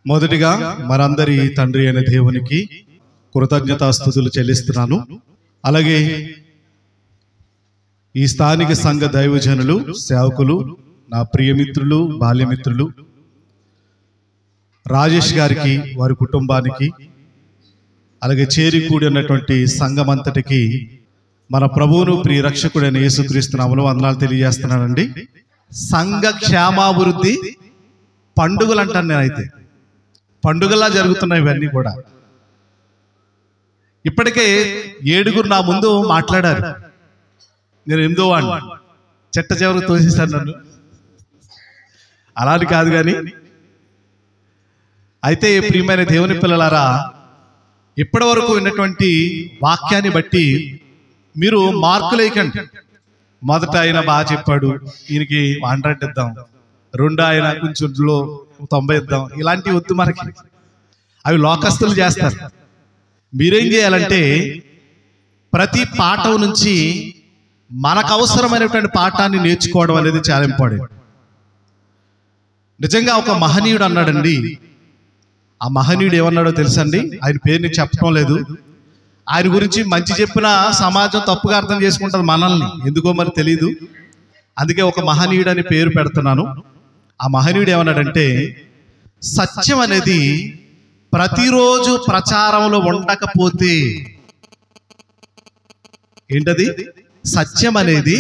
మొదటిగా మనందరి తండ్రి అయిన దేవునికి కృతజ్ఞతాస్తుతులు చెల్లిస్తున్నాను. అలాగే ఈ స్థానిక సంఘ దైవజనులు, సేవకులు, నా ప్రియమిత్రులు, బాల్యమిత్రులు రాజేష్ గారికి, వారి కుటుంబానికి, అలాగే చేరి కూడి ఉన్నటువంటి సంఘమంతటికి మన ప్రభువును ప్రియ రక్షకుడైన యేసుక్రీస్తు నామములో వందనాలు తెలియజేస్తున్నానండి. సంఘ క్షేమాభివృద్ధి పండుగలు అంటాను నేనైతే. పండుగలా జరుగుతున్నాయి ఇవన్నీ కూడా. ఇప్పటికే 7 నా ముందు మాట్లాడారు. నేను 8వ వాడిని, చెట్ట చివరికి తోసేశాను నన్ను. అలాని కాదు కానీ, అయితే ప్రియమైన దేవుని పిల్లలారా, ఇప్పటి వరకు విన్నటువంటి వాక్యాన్ని బట్టి మీరు మార్కులు వేయకండి. మొదట ఆయన బాగా చెప్పాడు, ఈయనకి 100 ఇద్దాం, 2 ఆయన కొంచెం 90 ఇద్దాం, ఇలాంటివి వద్దు మనకి. అవి లోకస్తులు చేస్తారు. మీరేం చేయాలంటే ప్రతి పాఠం నుంచి మనకు అవసరమైనటువంటి పాఠాన్ని నేర్చుకోవడం అనేది చాలా ఇంపార్టెంట్. నిజంగా ఒక మహనీయుడు అన్నాడండి. ఆ మహనీయుడు ఏమన్నాడో తెలుసండి? ఆయన పేరుని చెప్పడం లేదు. ఆయన గురించి మంచి చెప్పిన సమాజం తప్పుగా అర్థం చేసుకుంటుంది మనల్ని, ఎందుకో మరి తెలియదు. అందుకే ఒక మహనీయుడు అని పేరు పెడుతున్నాను. ఆ మహనీయుడు ఏమన్నాడంటే, సత్యం అనేది ప్రతిరోజు ప్రచారంలో ఉండకపోతే, ఏంటది? సత్యం అనేది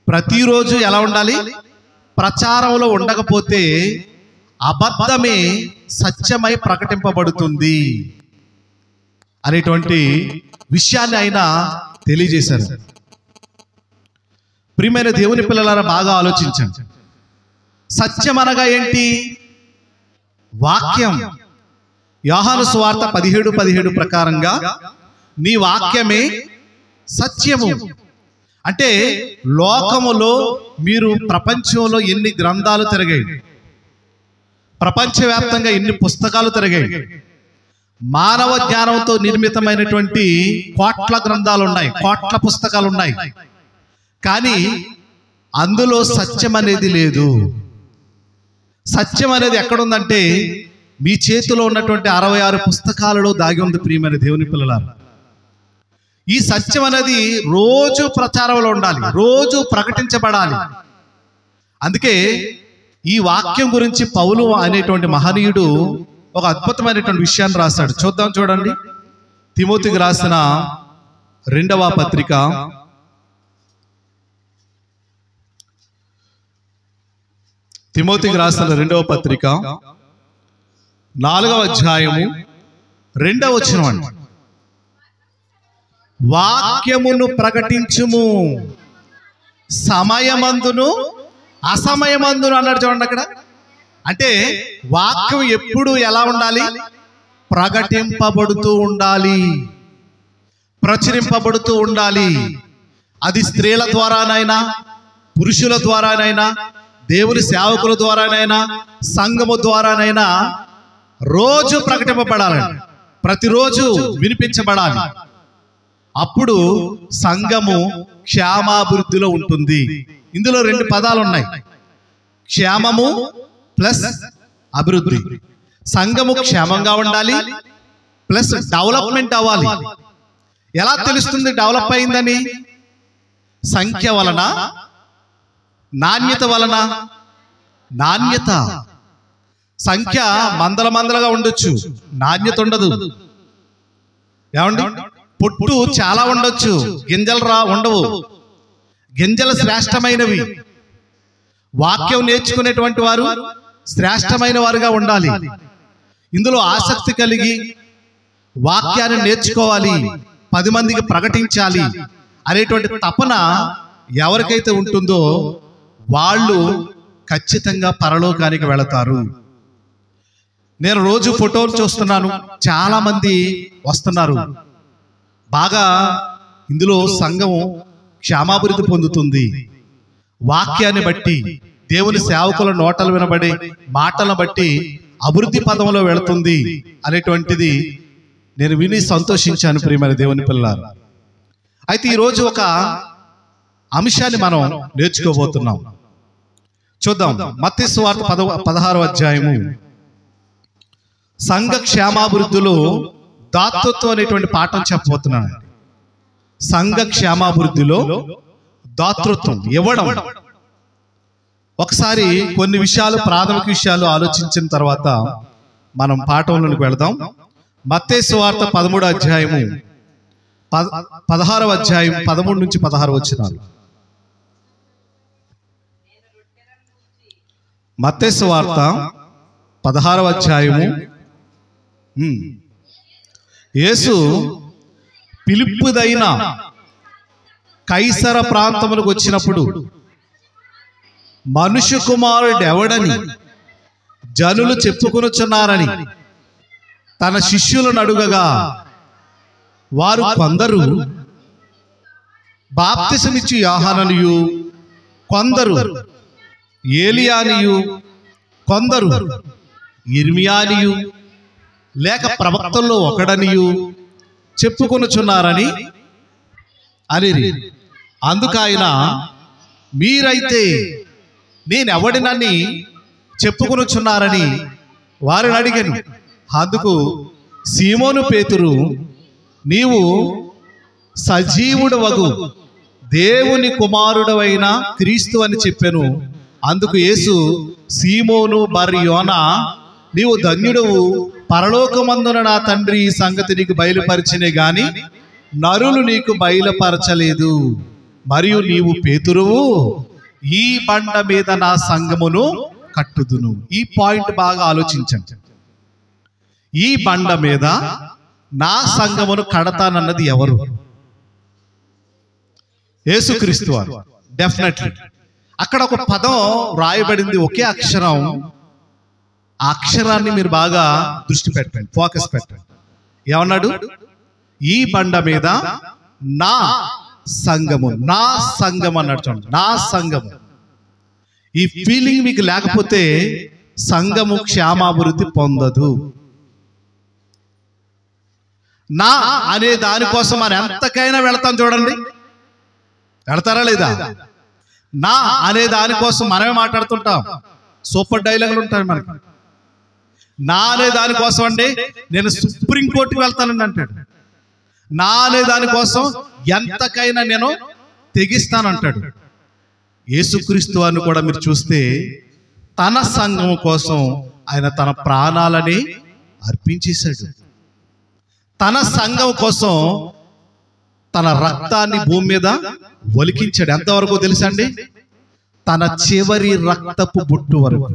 ప్రతిరోజు ఎలా ఉండాలి? ప్రచారంలో ఉండకపోతే అబద్ధమే సత్యమై ప్రకటింపబడుతుంది అనేటువంటి విషయాన్ని ఆయన తెలియజేశారు. ప్రియమైన దేవుని పిల్లలారా, బాగా ఆలోచించండి. సత్యం అనగా ఏంటి? వాక్యం. యోహాను సువార్త 17:17 ప్రకారంగా నీ వాక్యమే సత్యము. అంటే లోకములో మీరు ప్రపంచంలో ఎన్ని గ్రంథాలు తిరిగాయి, ప్రపంచవ్యాప్తంగా ఎన్ని పుస్తకాలు తిరిగాయి, మానవ జ్ఞానంతో నిర్మితమైనటువంటి కోట్ల గ్రంథాలు ఉన్నాయి, కోట్ల పుస్తకాలు ఉన్నాయి. కానీ అందులో సత్యం అనేది లేదు. సత్యం అనేది ఎక్కడుందంటే మీ చేతిలో ఉన్నటువంటి 66 పుస్తకాలలో దాగి ఉంది. ప్రియమైన దేవుని పిల్లలారా, ఈ సత్యం అనేది రోజు ప్రచారంలో ఉండాలి, రోజు ప్రకటించబడాలి. అందుకే ఈ వాక్యం గురించి పౌలు అనేటువంటి మహనీయుడు ఒక అద్భుతమైనటువంటి విషయాన్ని రాశాడు. చూద్దాం, చూడండి. తిమోతికి రాసిన 2వ పత్రిక, తిమోతికి రాసిన 2వ పత్రిక 4వ అధ్యాయము 2వ వచనం అండి. వాక్యమును ప్రకటించుము, సమయమందును అసమయమందును అన్నాడు. చూడండి అక్కడ. అంటే వాక్యం ఎప్పుడు ఎలా ఉండాలి? ప్రకటింపబడుతూ ఉండాలి, ప్రచురింపబడుతూ ఉండాలి. అది స్త్రీల ద్వారానైనా, పురుషుల ద్వారానైనా, దేవుని సేవకుల ద్వారానైనా, సంఘము ద్వారానైనా రోజు ప్రకటింపబడాలండి. ప్రతిరోజు వినిపించబడాలి. అప్పుడు సంఘము క్షేమాభివృద్ధిలో ఉంటుంది. ఇందులో 2 పదాలు ఉన్నాయి, క్షేమము ప్లస్ అభివృద్ధి. సంఘము క్షేమంగా ఉండాలి, ప్లస్ డెవలప్మెంట్ అవ్వాలి. ఎలా తెలుస్తుంది డెవలప్ అయిందని? సంఖ్య వలన, నాణ్యత వలన. నాణ్యత. సంఖ్య మందలుగా ఉండొచ్చు, నాణ్యత ఉండదు. ఏమండి? పొట్టు చాలా ఉండొచ్చు, గింజలు ఉండవు. గింజలు శ్రేష్టమైనవి. వాక్యం నేర్చుకునేటువంటి వారు శ్రేష్టమైన వారుగా ఉండాలి. ఇందులో ఆసక్తి కలిగి వాక్యాన్ని నేర్చుకోవాలి, 10 మందికి ప్రకటించాలి అనేటువంటి తపన ఎవరికైతే ఉంటుందో వాళ్ళు ఖచ్చితంగా పరలోకానికి వెళతారు. నేను రోజు ఫోటోలు చూస్తున్నాను, చాలా మంది వస్తున్నారు. బాగా ఇందులో సంఘం క్షేమాభివృద్ధి పొందుతుంది. వాక్యాన్ని బట్టి, దేవుని సేవకుల నోటలు వినబడే మాటలను బట్టి అభివృద్ధి పదంలో వెళుతుంది అనేటువంటిది నేను విని సంతోషించాను. ప్రియమైన దేవుని పిల్లలారా, అయితే ఈరోజు ఒక అంశాన్ని మనం నేర్చుకోబోతున్నాం. చూద్దాం. మత్తయి సువార్త 16వ అధ్యాయము సంఘ క్షేమాభివృద్ధిలో దాతృత్వం అనేటువంటి పాఠం చెప్పబోతున్నాను. సంఘ క్షేమాభివృద్ధిలో దాతృత్వం ఇవ్వడం. ఒకసారి కొన్ని విషయాలు, ప్రాథమిక విషయాలు ఆలోచించిన తర్వాత మనం పాఠంలోకి వెళదాం. మత్తయి సువార్త 13వ అధ్యాయము 16వ అధ్యాయం 13 నుంచి 16 వచనాలు. మత్తయి సువార్త 16వ అధ్యాయము. యేసు ఫిలిప్పుదైన కైసర ప్రాంతములకు వచ్చినప్పుడు మనుష్య కుమారుడు ఎవడని జనులు చెప్పుకొనుచున్నారని తన శిష్యులను అడుగగా, వారు కొందరు బాప్తిసమిచ్చు యోహాననియు, కొందరు ఏలియానియు, కొందరు ఇర్మియానియు లేక ప్రవక్తల్లో ఒకడనియు చెప్పుకొనుచున్నారని అనిరి. అందుకైన మీరైతే నేనెవడినని చెప్పుకొనుచున్నారని వారిని అడిగాను. అందుకు సీమోను పేతురు, నీవు సజీవుడవగు దేవుని కుమారుడవైన క్రీస్తు అని చెప్పాను. అందుకు యేసు, సీమోను బర్యోనా, నీవు ధన్యుడవు, పరలోకమందున నా తండ్రి ఈ సంగతి నీకు బయలుపరిచినే గాని నరులు నీకు బయలుపరచలేదు. మరియు నీవు పేతురువు, ఈ బండ మీద నా సంఘమును కట్టుదును. ఈ పాయింట్ బాగా ఆలోచించండి. ఈ బండ మీద నా సంఘమును కడతానన్నది ఎవరు? యేసుక్రీస్తు వారు. డెఫినెట్లీ అక్కడ ఒక పదం రాయబడింది, ఒకే అక్షరం. ఆ అక్షరాన్ని మీరు బాగా దృష్టి పెట్టండి, ఫోకస్ పెట్టండి. ఏమన్నాడు? ఈ బండ మీద నా సంఘము, నా సంఘం అన్నాడు. చూడండి, నా సంఘము. ఈ ఫీలింగ్ మీకు లేకపోతే సంఘము క్షేమాభివృద్ధి పొందదు. నా అనే దానికోసం మనం ఎంతకైనా వెళతాం. చూడండి, వెళతారా లేదా? నా అనే దానికోసం మనమే మాట్లాడుతుంటాం. సూపర్ డైలాగులు ఉంటాయి మనకి. నా అనే దానికోసం అండి నేను సుప్రీంకోర్టుకి వెళ్తానండి అంటాడు. నా అనే దానికోసం ఎంతకైనా నేను తెగిస్తానంటాడు. యేసుక్రీస్తు వారిని కూడా మీరు చూస్తే తన సంఘం కోసం ఆయన తన ప్రాణాలని అర్పించేశాడు. తన సంఘం కోసం తన రక్తాన్ని భూమి మీద ఒలికించాడు. ఎంతవరకు తెలుసండి? తన చివరి రక్తపు బొట్టు వరకు.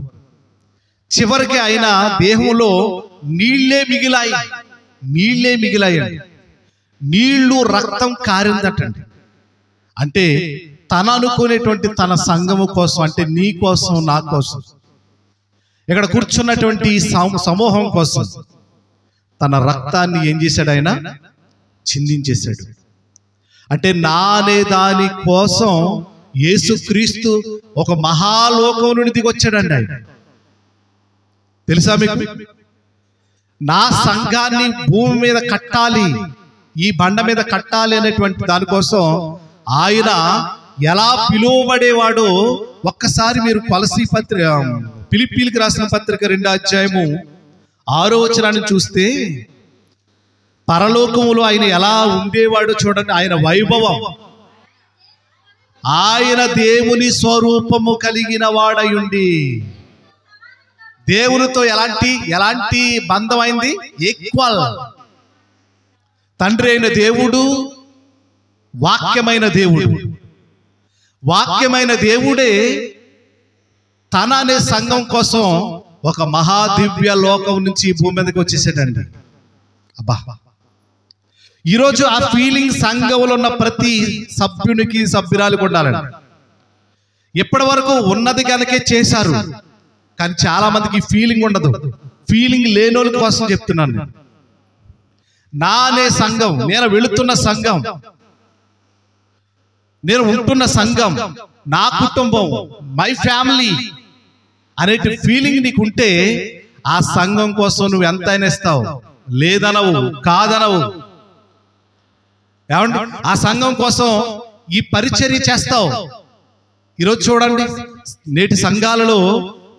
చివరికి ఆయన దేహంలో నీళ్లే మిగిలాయండి. నీళ్లు రక్తం కారిందటండి. అంటే తన అనుకునేటువంటి తన సంఘము కోసం, అంటే నీ కోసం, నా కోసం, ఇక్కడ కూర్చున్నటువంటి సమూహం కోసం తన రక్తాన్ని ఏం చేశాడు? ఆయన చిందించేశాడు. అంటే నా అనే దాని కోసం యేసుక్రీస్తు ఒక మహాలోకం నుండి దిగొచ్చాడండి. ఆయన తెలుసా మీకు? నా సంఘాన్ని భూమి మీద కట్టాలి, ఈ బండ మీద కట్టాలి అనేటువంటి దానికోసం ఆయన ఎలా పిలువబడేవాడో ఒక్కసారి మీరు ఫిలిప్పీలకు రాసిన పత్రిక 2వ అధ్యాయము 6వ వచనాన్ని చూస్తే పరలోకములో ఆయన ఎలా ఉండేవాడో చూడండి. ఆయన వైభవం, ఆయన దేవుని స్వరూపము కలిగిన వాడయుండి దేవునితో ఎలాంటి బంధం అయింది? ఈక్వల్. తండ్రి అయిన దేవుడు, వాక్యమైన దేవుడే తన అనే సంఘం కోసం ఒక మహాదివ్య లోకం నుంచి భూమి మీదకి వచ్చేసాడండి. అబ్బా, ఈరోజు ఆ ఫీలింగ్ సంఘంలో ఉన్న ప్రతి సభ్యునికి, సభ్యురాలు ఉండాలండి. ఎప్పటి వరకు ఉన్నది కనుకే చేశారు, కానీ చాలా మందికి ఫీలింగ్ ఉండదు. ఫీలింగ్ లేనోళ్ళ కోసం చెప్తున్నాను. నా అనే సంఘం, నేను వెళుతున్న సంఘం, నేను ఉంటున్న సంఘం, నా కుటుంబం, మై ఫ్యామిలీ అనే ఫీలింగ్ నీకుంటే ఆ సంఘం కోసం నువ్వు ఎంతైనా ఇస్తావు. లేదనవు, కాదనవు. ఏమండి? ఆ సంఘం కోసం ఈ పరిచర్య చేస్తావు. ఈరోజు చూడండి, నేటి సంఘాలలో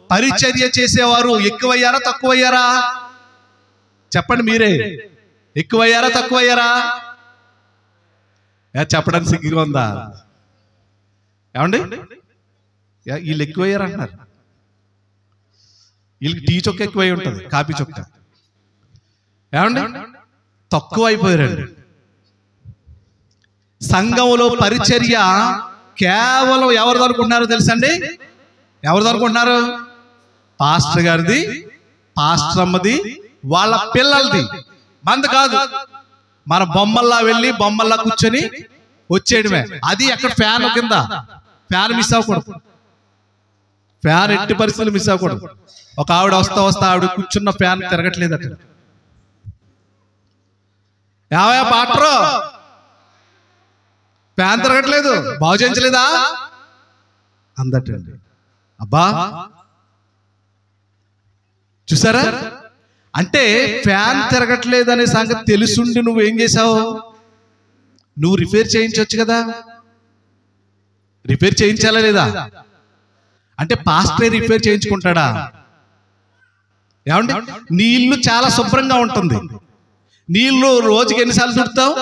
పరిచర్య చేసేవారు ఎక్కువయ్యారా, తక్కువయ్యారా? చెప్పండి మీరే, ఎక్కువయ్యారా తక్కువయ్యారా? చెప్పడానికి సిగ్గుగా ఉందా? ఏమండి, వీళ్ళు ఎక్కువయ్యారు అంటున్నారు. వీళ్ళకి టీ చొక్క ఎక్కువై ఉంటుంది, కాఫీ చొక్క. ఏమండి, తక్కువ అయిపోయారండి. సంఘంలో పరిచర్య కేవలం ఎవరిది అనుకుంటున్నారో తెలుసండి? ఎవరిది అనుకుంటున్నారు? పాస్టర్ గారిది, పాస్టర్ అమ్మది, వాళ్ళ పిల్లలది, మంది కాదు. మన బొమ్మల్లా వెళ్ళి బొమ్మల్లా కూర్చొని వచ్చేయడమే. అది అక్కడ ఫ్యాన్ కింద, ఫ్యాన్ మిస్ అవ్వకూడదు. ఫ్యాన్ ఎట్టి పరిస్థితులు మిస్ అవ్వకూడదు. ఒక ఆవిడ వస్తా ఆవిడ కూర్చున్న ఫ్యాన్ తిరగట్లేదు అక్కడ. ఏమయ్యా పాటరు, ఫ్యాన్ తిరగట్లేదు, బాగు చేయించలేదా అందటండి. అబ్బా చూసారా? అంటే ఫ్యాన్ తిరగట్లేదు అనే సంగతి తెలుసుండి నువ్వేం చేసావు? నువ్వు రిపేర్ చేయించవచ్చు కదా. రిపేర్ చేయించాలా లేదా? అంటే పాస్టరే రిపేర్ చేయించుకుంటాడా? ఏమండి, నీ ఇల్లు చాలా శుభ్రంగా ఉంటుంది. నీళ్ళు రోజుకి ఎన్నిసార్లు తుడుతావు?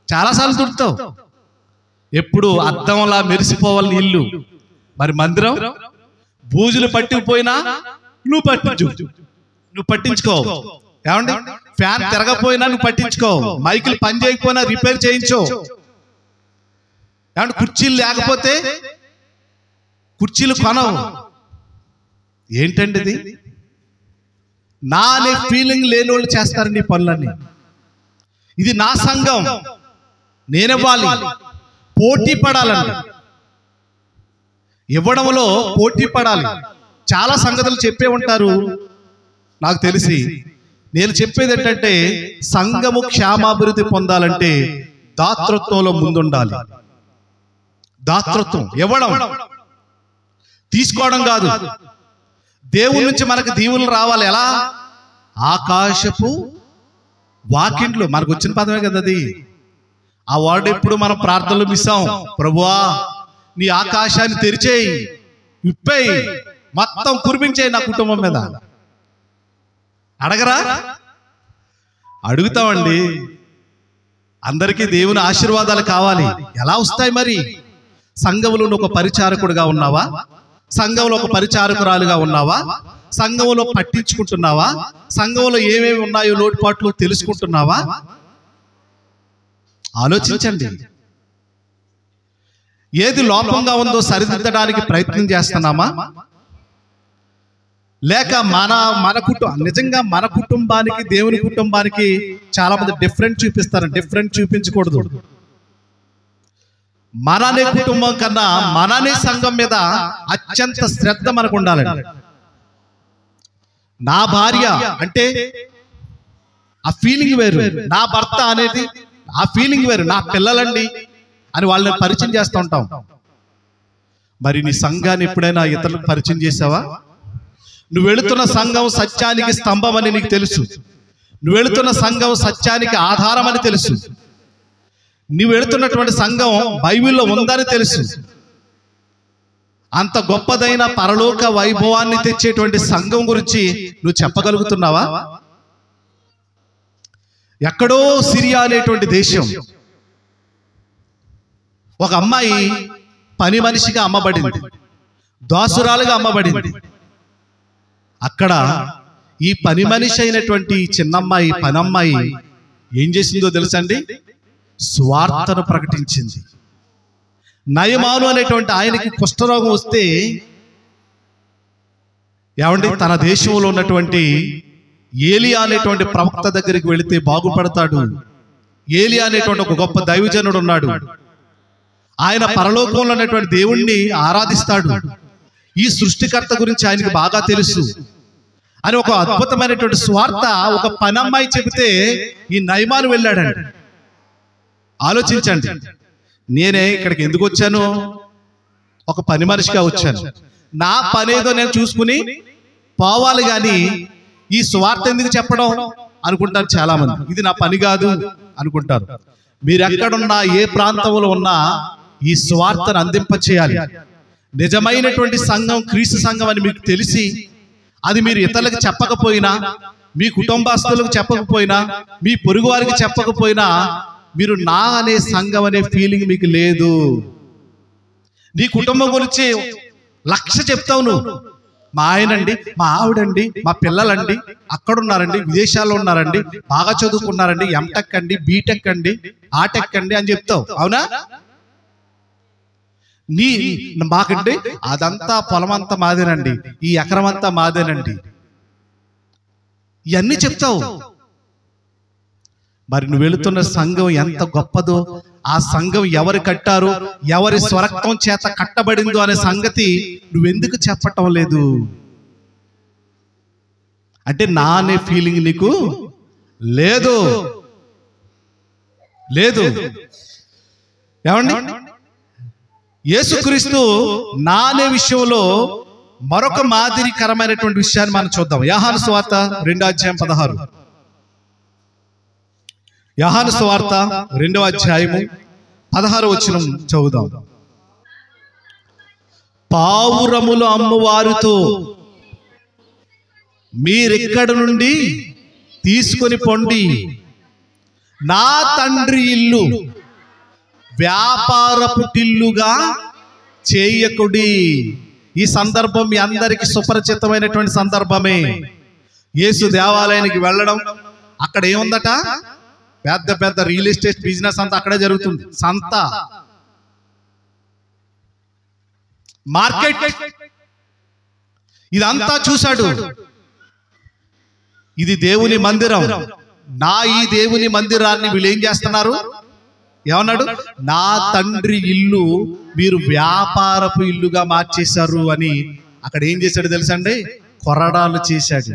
చాలాసార్లు తుడుతావు. ఎప్పుడు అద్దంలా మెరిసిపోవాలి నీళ్ళు. మరి మందిరం బూజులు పట్టుకుపోయినా నువ్వు పట్టించుకో. ఏమండి, ఫ్యాన్ తిరగపోయినా నువ్వు పట్టించుకో. మైకులు పని చేయకపోయినా రిపేర్ చేయించు. ఏమంటే కుర్చీలు లేకపోతే కుర్చీలు కొనవు. ఏంటండి ఇది? నా అనే ఫీలింగ్ లేని వాళ్ళు చేస్తారండి ఈ పనులన్నీ. ఇది నా సంఘం, నేనివ్వాలి. పోటీ పడాలండి, ఇవ్వడంలో పోటీ పడాలి. చాలా సంగతులు చెప్పే ఉంటారు నాకు తెలిసి. నేను చెప్పేది ఏంటంటే, సంఘము క్షేమాభివృద్ధి పొందాలంటే దాతృత్వంలో ముందుండాలి. దాతృత్వం ఇవ్వడం, తీసుకోవడం కాదు. దేవుడి నుంచి మనకు దీవులు రావాలి. ఎలా? ఆకాశపు వాకిండ్లు. మనకు వచ్చిన పదమే కదా అది. ఆ వర్డ్ ఎప్పుడు మనం ప్రార్థనలు మిస్ అవ్వం. ప్రభువా నీ ఆకాశాన్ని తెరిచేయి, విప్పేయి, మొత్తం కురిపించేయి నా కుటుంబం మీద. అడగరా? అడుగుతామండి. అందరికీ దేవుని ఆశీర్వాదాలు కావాలి. ఎలా వస్తాయి మరి? సంఘంలో ఒక పరిచారకుడుగా ఉన్నావా? సంఘంలో ఒక పరిచారకురాలుగా ఉన్నావా? సంఘంలో పట్టించుకుంటున్నావా? సంఘంలో ఏమేమి ఉన్నాయో లోటుపాట్లు తెలుసుకుంటున్నావా? ఆలోచించండి. ఏది లోపంగా ఉందో సరిదిద్దడానికి ప్రయత్నం చేస్తున్నామా? లేక మన కుటుంబం, నిజంగా మన కుటుంబానికి దేవుని కుటుంబానికి చాలా మంది డిఫరెంట్ చూపిస్తారు. డిఫరెంట్ చూపించకూడదు. మననే కుటుంబం కన్నా మననే సంఘం మీద అత్యంత శ్రద్ధ మనకు ఉండాలండి. నా భార్య అంటే ఆ ఫీలింగ్ వేరు, నా భర్త అనేది ఆ ఫీలింగ్ వేరు, నా పిల్లలండి అని వాళ్ళని పరిచయం చేస్తూ ఉంటాం. మరి నీ సంఘాన్ని ఎప్పుడైనా ఇతరులకు పరిచయం చేసావా? నువ్వు వెళుతున్న సంఘం సత్యానికి స్తంభం అని నీకు తెలుసు. నువ్వు వెళుతున్న సంఘం సత్యానికి ఆధారం అని తెలుసు. నువ్వు వెళుతున్నటువంటి సంఘం బైబిల్లో ఉందని తెలుసు. అంత గొప్పదైన పరలోక వైభవాన్ని తెచ్చేటువంటి సంఘం గురించి నువ్వు చెప్పగలుగుతున్నావా? ఎక్కడో సిరియా అనేటువంటి దేశం, ఒక అమ్మాయి పని మనిషిగా అమ్మబడింది, దాసురాలుగా అమ్మబడింది. అక్కడ ఈ పని మనిషి అయినటువంటి చిన్నమ్మాయి, పనమ్మాయి ఏం చేసిందో తెలుసండి? స్వార్థను ప్రకటించింది. నయమాను అనేటువంటి ఆయనకి కుష్ఠరోగం వస్తే ఏమండి, తన దేశంలో ఉన్నటువంటి ఏలియా అనేటువంటి ప్రవక్త దగ్గరికి వెళితే బాగుపడతాడు. ఏలియా అనేటువంటి ఒక గొప్ప దైవజనుడు ఉన్నాడు. ఆయన పరలోకంలో ఉన్నటువంటి దేవుణ్ణి ఆరాధిస్తాడు. ఈ సృష్టికర్త గురించి ఆయనకి బాగా తెలుసు అని ఒక అద్భుతమైనటువంటి స్వార్థ ఒక పనమ్మాయి చెబితే ఈ నయమాను వెళ్ళాడండి. ఆలోచించండి. నేనే ఇక్కడికి ఎందుకు వచ్చాను? ఒక పని మనిషిగా వచ్చాను. నా పనేదో నేను చూసుకుని పోవాలి, కానీ ఈ స్వార్థ ఎందుకు చెప్పడం అనుకుంటారు చాలా మంది. ఇది నా పని కాదు అనుకుంటారు. మీరు ఎక్కడున్నా, ఏ ప్రాంతంలో ఉన్నా ఈ స్వార్థను అందింప చేయాలి. నిజమైనటువంటి సంఘం క్రీస్తు సంఘం అని మీకు తెలిసి అది మీరు ఇతరులకు చెప్పకపోయినా మీ కుటుంబస్తులకు చెప్పకపోయినా, మీ పొరుగు వారికి చెప్పకపోయినా, మీరు నా అనే సంఘం అనే ఫీలింగ్ మీకు లేదు. నీ కుటుంబం గురించి 1,00,000 చెప్తావు నువ్వు. మా ఆయనండి, మా ఆవిడండి, మా పిల్లలండి, అక్కడున్నారండి, విదేశాల్లో ఉన్నారండి, బాగా చదువుకున్నారండి, ఎంటెక్ అండి, బీటెక్ అండి, ఆటెక్ అండి అని చెప్తావు. అవునా? మాకండి అదంతా పొలమంతా మాదేనండి, ఈ ఎకరం అంతా మాదేనండి, ఇవన్నీ చెప్తావు. మరి నువ్వు వెళుతున్న సంఘం ఎంత గొప్పదో, ఆ సంఘం ఎవరు కట్టారు, ఎవరి స్వరక్తం చేత కట్టబడిందో అనే సంగతి నువ్వెందుకు చెప్పటం లేదు? అంటే నా అనే ఫీలింగ్ నీకు లేదు. లేదు. ఏమండి? యేసుక్రీస్తు నా అనే విషయంలో మరొక మాదిరికరమైనటువంటి విషయాన్ని మనం చూద్దాం. యోహాను సువార్త 2:16. యోహాను సువార్త 2:16 చదువుదాం. పావురములు అమ్మువారితో మీరిక్కడి నుండి తీసుకొని పొండి, నా తండ్రి ఇల్లు వ్యాపారపు టిల్లుగా చేయకుడి. ఈ సందర్భం మీ అందరికీ సుపరిచితమైనటువంటి సందర్భమే. యేసు దేవాలయానికి వెళ్ళడం, అక్కడ ఏముందట? పెద్ద పెద్ద రియల్ ఎస్టేట్ బిజినెస్ అంతా అక్కడే జరుగుతుంది. సంత, మార్కెట్, ఇదంతా చూశాడు. ఇది దేవుని మందిరం, నా ఈ దేవుని మందిరాన్ని వీళ్ళు ఏం చేస్తున్నారు? ఏమన్నాడు? నా తండ్రి ఇల్లు మీరు వ్యాపారపు ఇల్లుగా మార్చేశారు అని. అక్కడ ఏం చేశాడు తెలుసండి? కొరడాలు చేశాడు.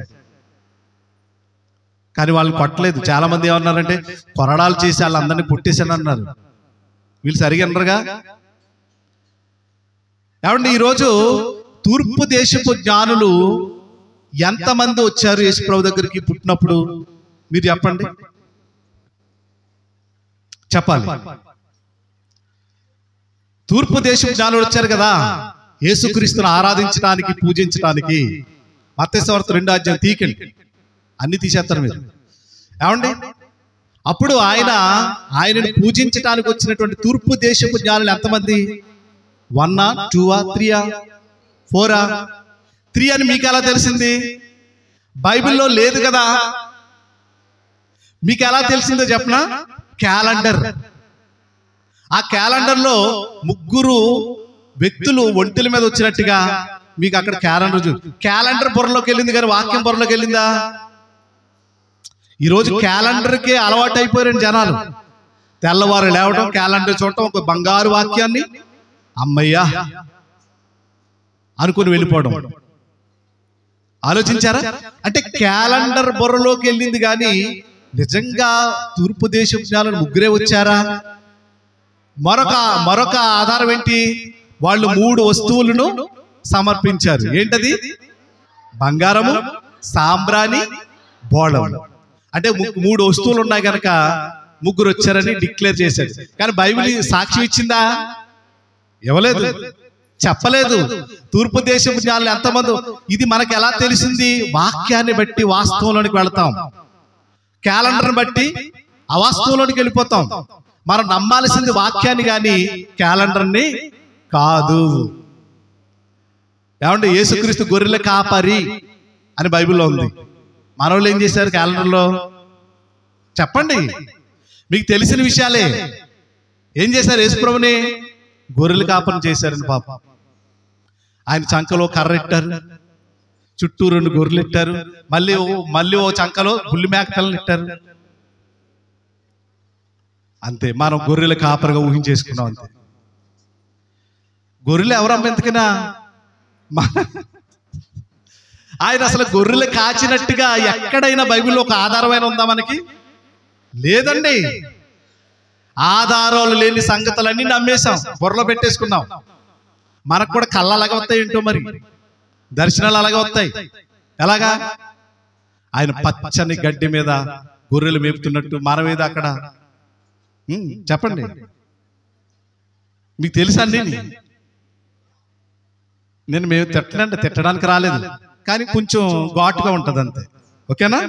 కానీ వాళ్ళు కొట్టలేదు. చాలా మంది ఏమన్నారంటే, కొరడాలు చేసి వాళ్ళందరినీ కొట్టేశాను అన్నారు. వీళ్ళు సరిగా అన్నారుగా. ఏమండి, ఈరోజు తూర్పు దేశపు జ్ఞానులు ఎంతమంది వచ్చారు యేసుప్రభు దగ్గరికి పుట్టినప్పుడు? మీరు చెప్పండి, చెప్పాలి. తూర్పు దేశపు జ్ఞానులు వచ్చారు కదా యేసుక్రీస్తును ఆరాధించడానికి, పూజించడానికి. మత్తయి సువార్త 2 తీకండి, అన్ని తీసేస్తారు మీరు. ఏమండి, అప్పుడు ఆయనను పూజించడానికి వచ్చినటువంటి తూర్పు దేశపు జ్ఞానులు ఎంతమంది? 1, 2, 3, 4? 3 అని మీకు ఎలా తెలిసింది? బైబిల్లో లేదు కదా. మీకు ఎలా తెలిసిందో చెప్పనా? క్యాలెండర్. ఆ క్యాలెండర్లో 3 వ్యక్తులు ఒంటెల మీద వచ్చినట్టుగా మీకు అక్కడ క్యాలెండర్ బుర్రలోకి వెళ్ళింది, కానీ వాక్యం బుర్రలోకి వెళ్ళిందా? ఈరోజు క్యాలెండర్కే అలవాటు అయిపోయారండి జనాలు. తెల్లవారు లేవడం, క్యాలెండర్ చూడటం, ఒక బంగారు వాక్యాన్ని అమ్మయ్యా అనుకుని వెళ్ళిపోవడం. ఆలోచించారా? అంటే క్యాలెండర్ బుర్రలోకి వెళ్ళింది, కానీ నిజంగా తూర్పు దేశం జ్ఞానులు 3 వచ్చారా? మరొక ఆధారం ఏంటి? వాళ్ళు 3 వస్తువులను సమర్పించారు. ఏంటది? బంగారము, సాంబ్రాణి, బోళం. అంటే 3 వస్తువులు ఉన్నాయి కనుక 3 వచ్చారని డిక్లేర్ చేశాడు. కానీ బైబిల్ సాక్ష్యం ఇచ్చిందా? ఇవ్వలేదు, చెప్పలేదు. తూర్పు దేశపు జ్ఞానులు ఎంతమంది? ఇది మనకు ఎలా తెలిసింది? వాక్యాన్ని బట్టి వాస్తవంలోనికి వెళతాం, క్యాలెండర్ని బట్టి అవాస్తవంలోనికి వెళ్ళిపోతాం. మనం నమ్మాల్సింది వాక్యాన్ని కానీ క్యాలెండర్ని కాదు. ఏమంటే యేసుక్రీస్తు గొర్రెల కాపరి అని బైబిల్లో ఉంది. మనోళ్ళు ఏం చేశారు క్యాలెండర్లో? చెప్పండి, మీకు తెలిసిన విషయాలే. ఏం చేశారు? యేసుప్రభుని గొర్రెల కాపరిని చేశారని. పాపం ఆయన చంకలో కర్ర ఇట్టారు, చుట్టూ 2 గొర్రెలు ఇట్టారు, మళ్ళీ ఓ చంకలో బుల్లి మేక పిల్లలు ఇట్టారు. అంతే, మనం గొర్రెల కాపరిగా ఊహించేసుకున్నాం. అంతే. గొర్రెలు ఎవరమ్మ ఎందుకనా? ఆయన అసలు గొర్రెలు కాచినట్టుగా ఎక్కడైనా బైబిల్లో ఒక ఆధారమైన ఉందా మనకి? లేదండి. ఆధారాలు లేని సంగతులన్నీ నమ్మేశాం, బుర్రలో పెట్టేసుకున్నాం. మనకు కూడా కళ్ళు అలాగే వస్తాయి ఏంటో, మరి దర్శనాలు అలాగే వస్తాయి. ఎలాగా? ఆయన పచ్చని గడ్డి మీద గొర్రెలు మేపుతున్నట్టు మన మీద అక్కడ. చెప్పండి, మీకు తెలుసా అండి? మేము తిట్టడానికి రాలేదు, కానీ కొంచెం ఘాటుగా ఉంటుంది అంతే. ఓకేనా?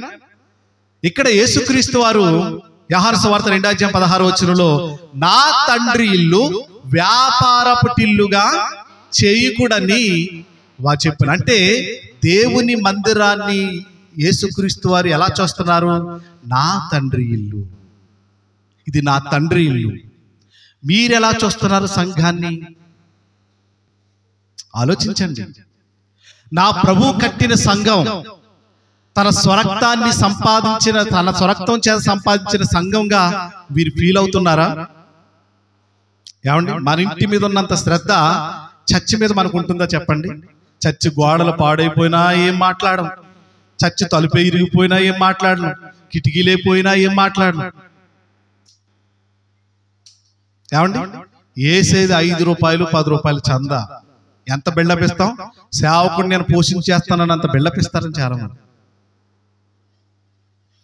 ఇక్కడ యేసుక్రీస్తు వారు యోహాను సువార్త 2:16 నా తండ్రి ఇల్లు వ్యాపారపు టిల్లుగా చేయకూడని వారు చెప్పారు. అంటే దేవుని మందిరాన్ని యేసుక్రీస్తు వారు ఎలా చూస్తున్నారు? నా తండ్రి ఇల్లు, ఇది నా తండ్రి ఇల్లు. మీరెలా చూస్తున్నారు సంఘాన్ని? ఆలోచించండి. నా ప్రభు కట్టిన సంఘం, తన స్వరక్తాన్ని సంపాదించిన, తన స్వరక్తం చేత సంపాదించిన సంఘంగా మీరు ఫీల్ అవుతున్నారా? ఏమండి, మన ఇంటి మీద ఉన్నంత శ్రద్ధ చర్చి మీద మనకు ఉంటుందా చెప్పండి? చర్చి గోడలు పాడైపోయినా ఏం మాట్లాడడం, చర్చి తలుపు ఇరిగిపోయినా ఏం మాట్లాడను, కిటికీలైపోయినా ఏం మాట్లాడను. ఏమండి, ఏసేది 5 రూపాయలు 10 రూపాయలు చందా, ఎంత బిల్డప్ ఇస్తాం? సేవకుడు నేను పోషించేస్తానని అంత బిల్డప్ ఇస్తారని చాలా మంది.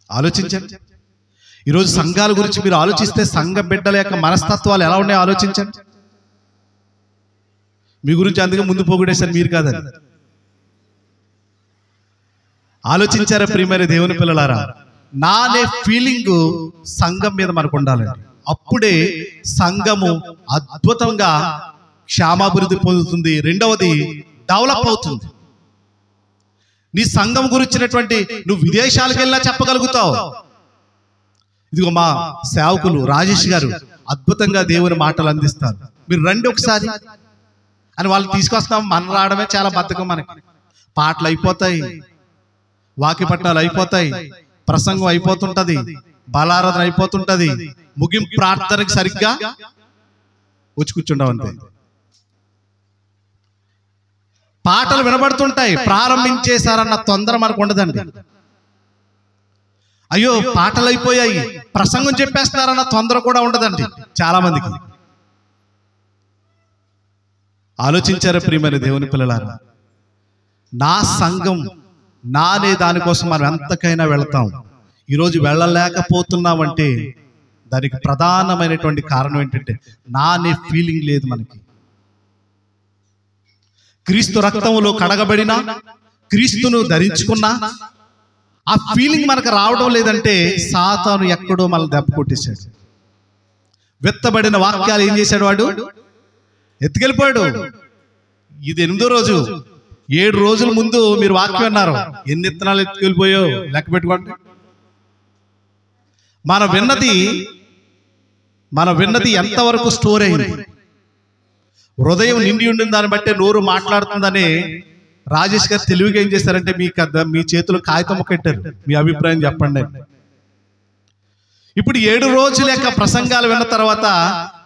ఆలోచించండి. ఈరోజు సంఘాల గురించి మీరు ఆలోచిస్తే సంఘ బిడ్డల యొక్క మనస్తత్వాలు ఎలా ఉన్నాయో ఆలోచించండి. మీ గురించి అందుకే ముందు పోగొడేశారు, మీరు కాదని. ఆలోచించారా ప్రియమైన దేవుని పిల్లలారా? నా అనే ఫీలింగ్ సంఘం మీద మనకు ఉండాలండి. అప్పుడే సంఘము అద్భుతంగా క్షేమాభివృద్ధి పొందుతుంది. రెండవది, డెవలప్ అవుతుంది. నీ సంఘం గురించినటువంటి నువ్వు విదేశాలకు వెళ్ళినా చెప్పగలుగుతావు. ఇదిగో మా సేవకులు రాజేష్ గారు అద్భుతంగా దేవుని మాటలు అందిస్తారు, మీరు రండి ఒకసారి అని వాళ్ళు తీసుకొస్తాం. మనం రావడమే చాలా బద్ధకం. మనకి పాటలు అయిపోతాయి, వాక్యపట్నాలు అయిపోతాయి, ప్రసంగం అయిపోతుంటది, బలారాధన అయిపోతుంటది, ముగింపు ప్రార్థనకి సరిగ్గా వచ్చి కూర్చుండవు అంతే. పాటలు వినబడుతుంటాయి, ప్రారంభించేశారన్న తొందర మనకు ఉండదండి. అయ్యో పాటలు అయిపోయాయి, ప్రసంగం చెప్పేస్తున్నారన్న తొందర కూడా ఉండదండి చాలా మందికి. ఆలోచించారా ప్రియమైన దేవుని పిల్లలారా? నా సంఘం, నా అనే దానికోసం మనం ఎంతకైనా వెళతాం. ఈరోజు వెళ్ళలేకపోతున్నామంటే దానికి ప్రధానమైనటువంటి కారణం ఏంటంటే నా అనే ఫీలింగ్ లేదు మనకి. క్రీస్తు రక్తంలో కడగబడినా, క్రీస్తును ధరించుకున్నా ఆ ఫీలింగ్ మనకు రావడం లేదంటే సాతాను ఎక్కడో మనల్ని దెబ్బ కొట్టేశాడు. విత్తబడిన వాక్యాలు ఏం చేశాడు? వాడు ఎత్తుకెళ్ళిపోయాడు. ఇది 8వ రోజు. 7 రోజుల ముందు మీరు వాక్యం అన్నారు, ఎన్ని విత్తనాలు ఎత్తుకెళ్ళిపోయో లెక్క పెట్టుకోండి. మన విన్నది ఎంతవరకు స్టోర్ అయింది? హృదయం నిండి ఉండిన దాన్ని బట్టే నోరు మాట్లాడుతుందని రాజేష్ గారు తెలివిగా ఏం చేశారంటే మీ చేతులు కాగితం కట్టారు, మీ అభిప్రాయం చెప్పండి. ఇప్పుడు 7 రోజుల యొక్క ప్రసంగాలు విన్న తర్వాత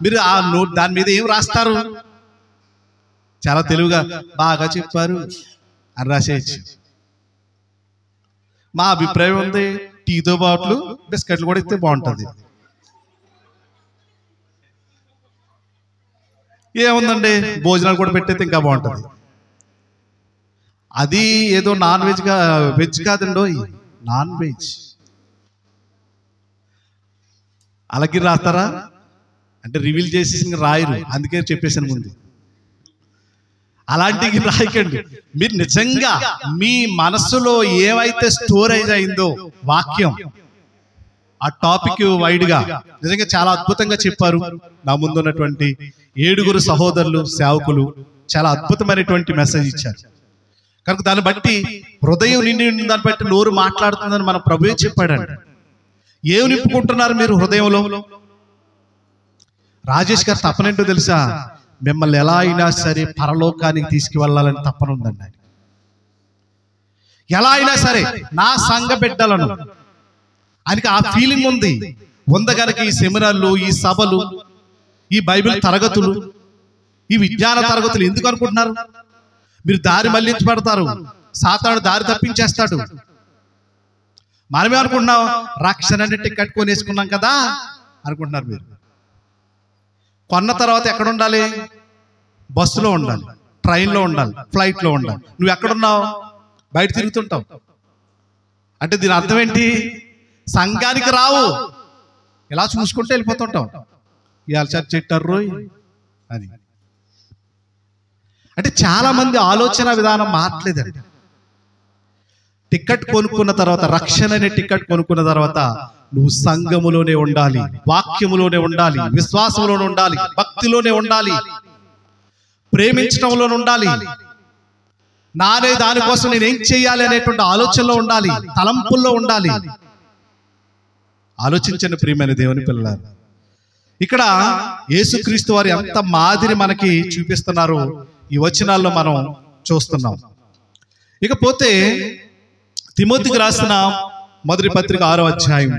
మీరు ఆ దాని మీద ఏం రాస్తారు? చాలా తెలివిగా బాగా చెప్పారు అని రాసేయచ్చు. మా అభిప్రాయం ఉంది, టీతో పాటు బిస్కెట్లు కూడా ఇస్తే బాగుంటుంది. ఏముందండి, భోజనాలు కూడా పెట్టేస్తే ఇంకా బాగుంటుంది. అది ఏదో వెజ్ కాదండో, నాన్ వెజ్. అలాగే రాస్తారా అంటే రివీల్ చేసి రాయరు, అందుకే చెప్పేసాను ముందు. అలాంటివి రాయకండి. మీరు నిజంగా మీ మనసులో ఏవైతే స్టోరేజ్ అయిందో వాక్యం, ఆ టాపిక్ వైడ్ గా నిజంగా చాలా అద్భుతంగా చెప్పారు. నా ముందు ఉన్నటువంటి 7 సహోదరులు సేవకులు చాలా అద్భుతమైనటువంటి మెసేజ్ ఇచ్చారు. కనుక దాన్ని బట్టి హృదయం నిండి దాన్ని బట్టి నోరు మాట్లాడుతుందని మన ప్రభువే చెప్పాడండి. ఏమి నింపుకుంటున్నారు మీరు హృదయంలో? రాజేష్ గారు తప్పనేంటో తెలుసా? మిమ్మల్ని ఎలా అయినా సరే పరలోకానికి తీసుకువెళ్ళాలని తప్పన ఉందండి. ఎలా అయినా సరే నా సంఘ బిడ్డలను, ఆయనకి ఆ ఫీలింగ్ ఉంది. కనుక ఈ సెమినార్లు, ఈ సభలు, ఈ బైబిల్ తరగతులు, ఈ విజ్ఞాన తరగతులు ఎందుకు అనుకుంటున్నారు? మీరు దారి మళ్లించి పెడతారు, సాతాను దారి తప్పించేస్తాడు. మనమే అనుకుంటున్నాం రక్షణ అంటే టికెట్ కొనేసుకున్నాం కదా అనుకుంటున్నారు. మీరు కొన్న తర్వాత ఎక్కడ ఉండాలి? బస్సులో ఉండాలి, ట్రైన్లో ఉండాలి, ఫ్లైట్లో ఉండాలి. నువ్వు ఎక్కడున్నావు? బయట తిరుగుతుంటావు. అంటే దీని అర్థం ఏంటి? సంఘానికి రావు, ఇలా చూసుకుంటూ వెళ్ళిపోతుంటావు. ఇవాళ చర్చ్ పెట్టారు అని. అంటే చాలా మంది ఆలోచన విధానం మారట్లేదండి. టికెట్ కొనుక్కున్న తర్వాత, రక్షణ అనే టికెట్ కొనుక్కున్న తర్వాత నువ్వు సంఘములోనే ఉండాలి, వాక్యములోనే ఉండాలి, విశ్వాసంలోనే ఉండాలి, భక్తిలోనే ఉండాలి, ప్రేమించడంలోనే ఉండాలి. నానే దానికోసం నేనేం చేయాలి అనేటువంటి ఆలోచనలో ఉండాలి, తలంపుల్లో ఉండాలి. ఆలోచించండి ప్రియమైన దేవుని పిల్లలారా, ఇక్కడ యేసుక్రీస్తు వారు ఎంత మాదిరి మనకి చూపిస్తున్నారో ఈ వచనాల్లో మనం చూస్తున్నాం. ఇకపోతే తిమోతికి రాసిన మొదటి పత్రిక 6వ అధ్యాయం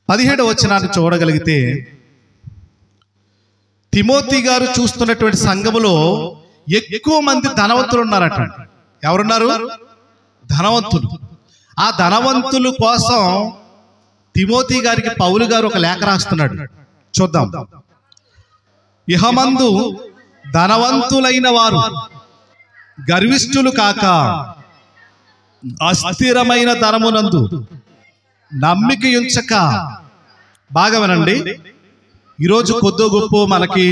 17వ వచనాన్ని చూడగలిగితే, తిమోతి గారు చూస్తున్నటువంటి సంఘములో ఎక్కువ మంది ధనవంతులు ఉన్నారట. ఎవరున్నారు? ధనవంతులు. ఆ ధనవంతుల కోసం తిమోతి గారికి పౌలు గారు ఒక లేఖ రాస్తున్నాడు. చూద్దాం. ఇహమందు ధనవంతులైన వారు గర్విష్ఠులు కాక అస్థిరమైన ధనమునందు నమ్మిక ఉంచక, బాగా వినండి, ఈరోజు కొద్దో గొప్ప మనకి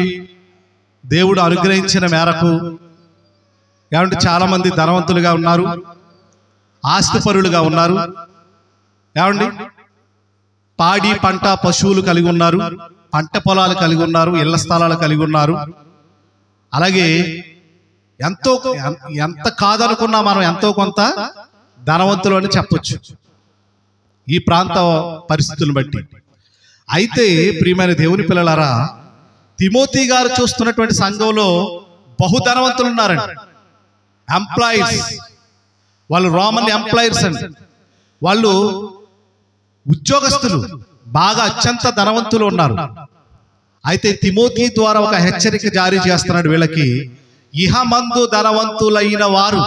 దేవుడు అనుగ్రహించిన మేరకు ఏమంటే చాలా మంది ధనవంతులుగా ఉన్నారు, ఆస్తిపరులుగా ఉన్నారు. ఏమండి, పాడి పంట పశువులు కలిగి ఉన్నారు, పంట పొలాలు కలిగి ఉన్నారు, ఇళ్ల స్థలాలు కలిగి ఉన్నారు. అలాగే ఎంత కాదనుకున్నా మనం ఎంతో కొంత ధనవంతులు అని చెప్పొచ్చు ఈ ప్రాంత పరిస్థితులను బట్టి. అయితే ప్రియమైన దేవుని పిల్లలారా, తిమోతి గారు చూస్తున్నటువంటి సంఘంలో బహుధనవంతులు ఉన్నారండి. ఎంప్లాయీస్, వాళ్ళు రోమన్ ఎంప్లాయర్స్ అండి, వాళ్ళు ఉద్యోగస్తులు, బాగా అత్యంత ధనవంతులు ఉన్నారు. అయితే తిమోతి ద్వారా ఒక హెచ్చరిక జారీ చేస్తున్నాడు వీళ్ళకి. ఇహమందు ధనవంతులైన వారు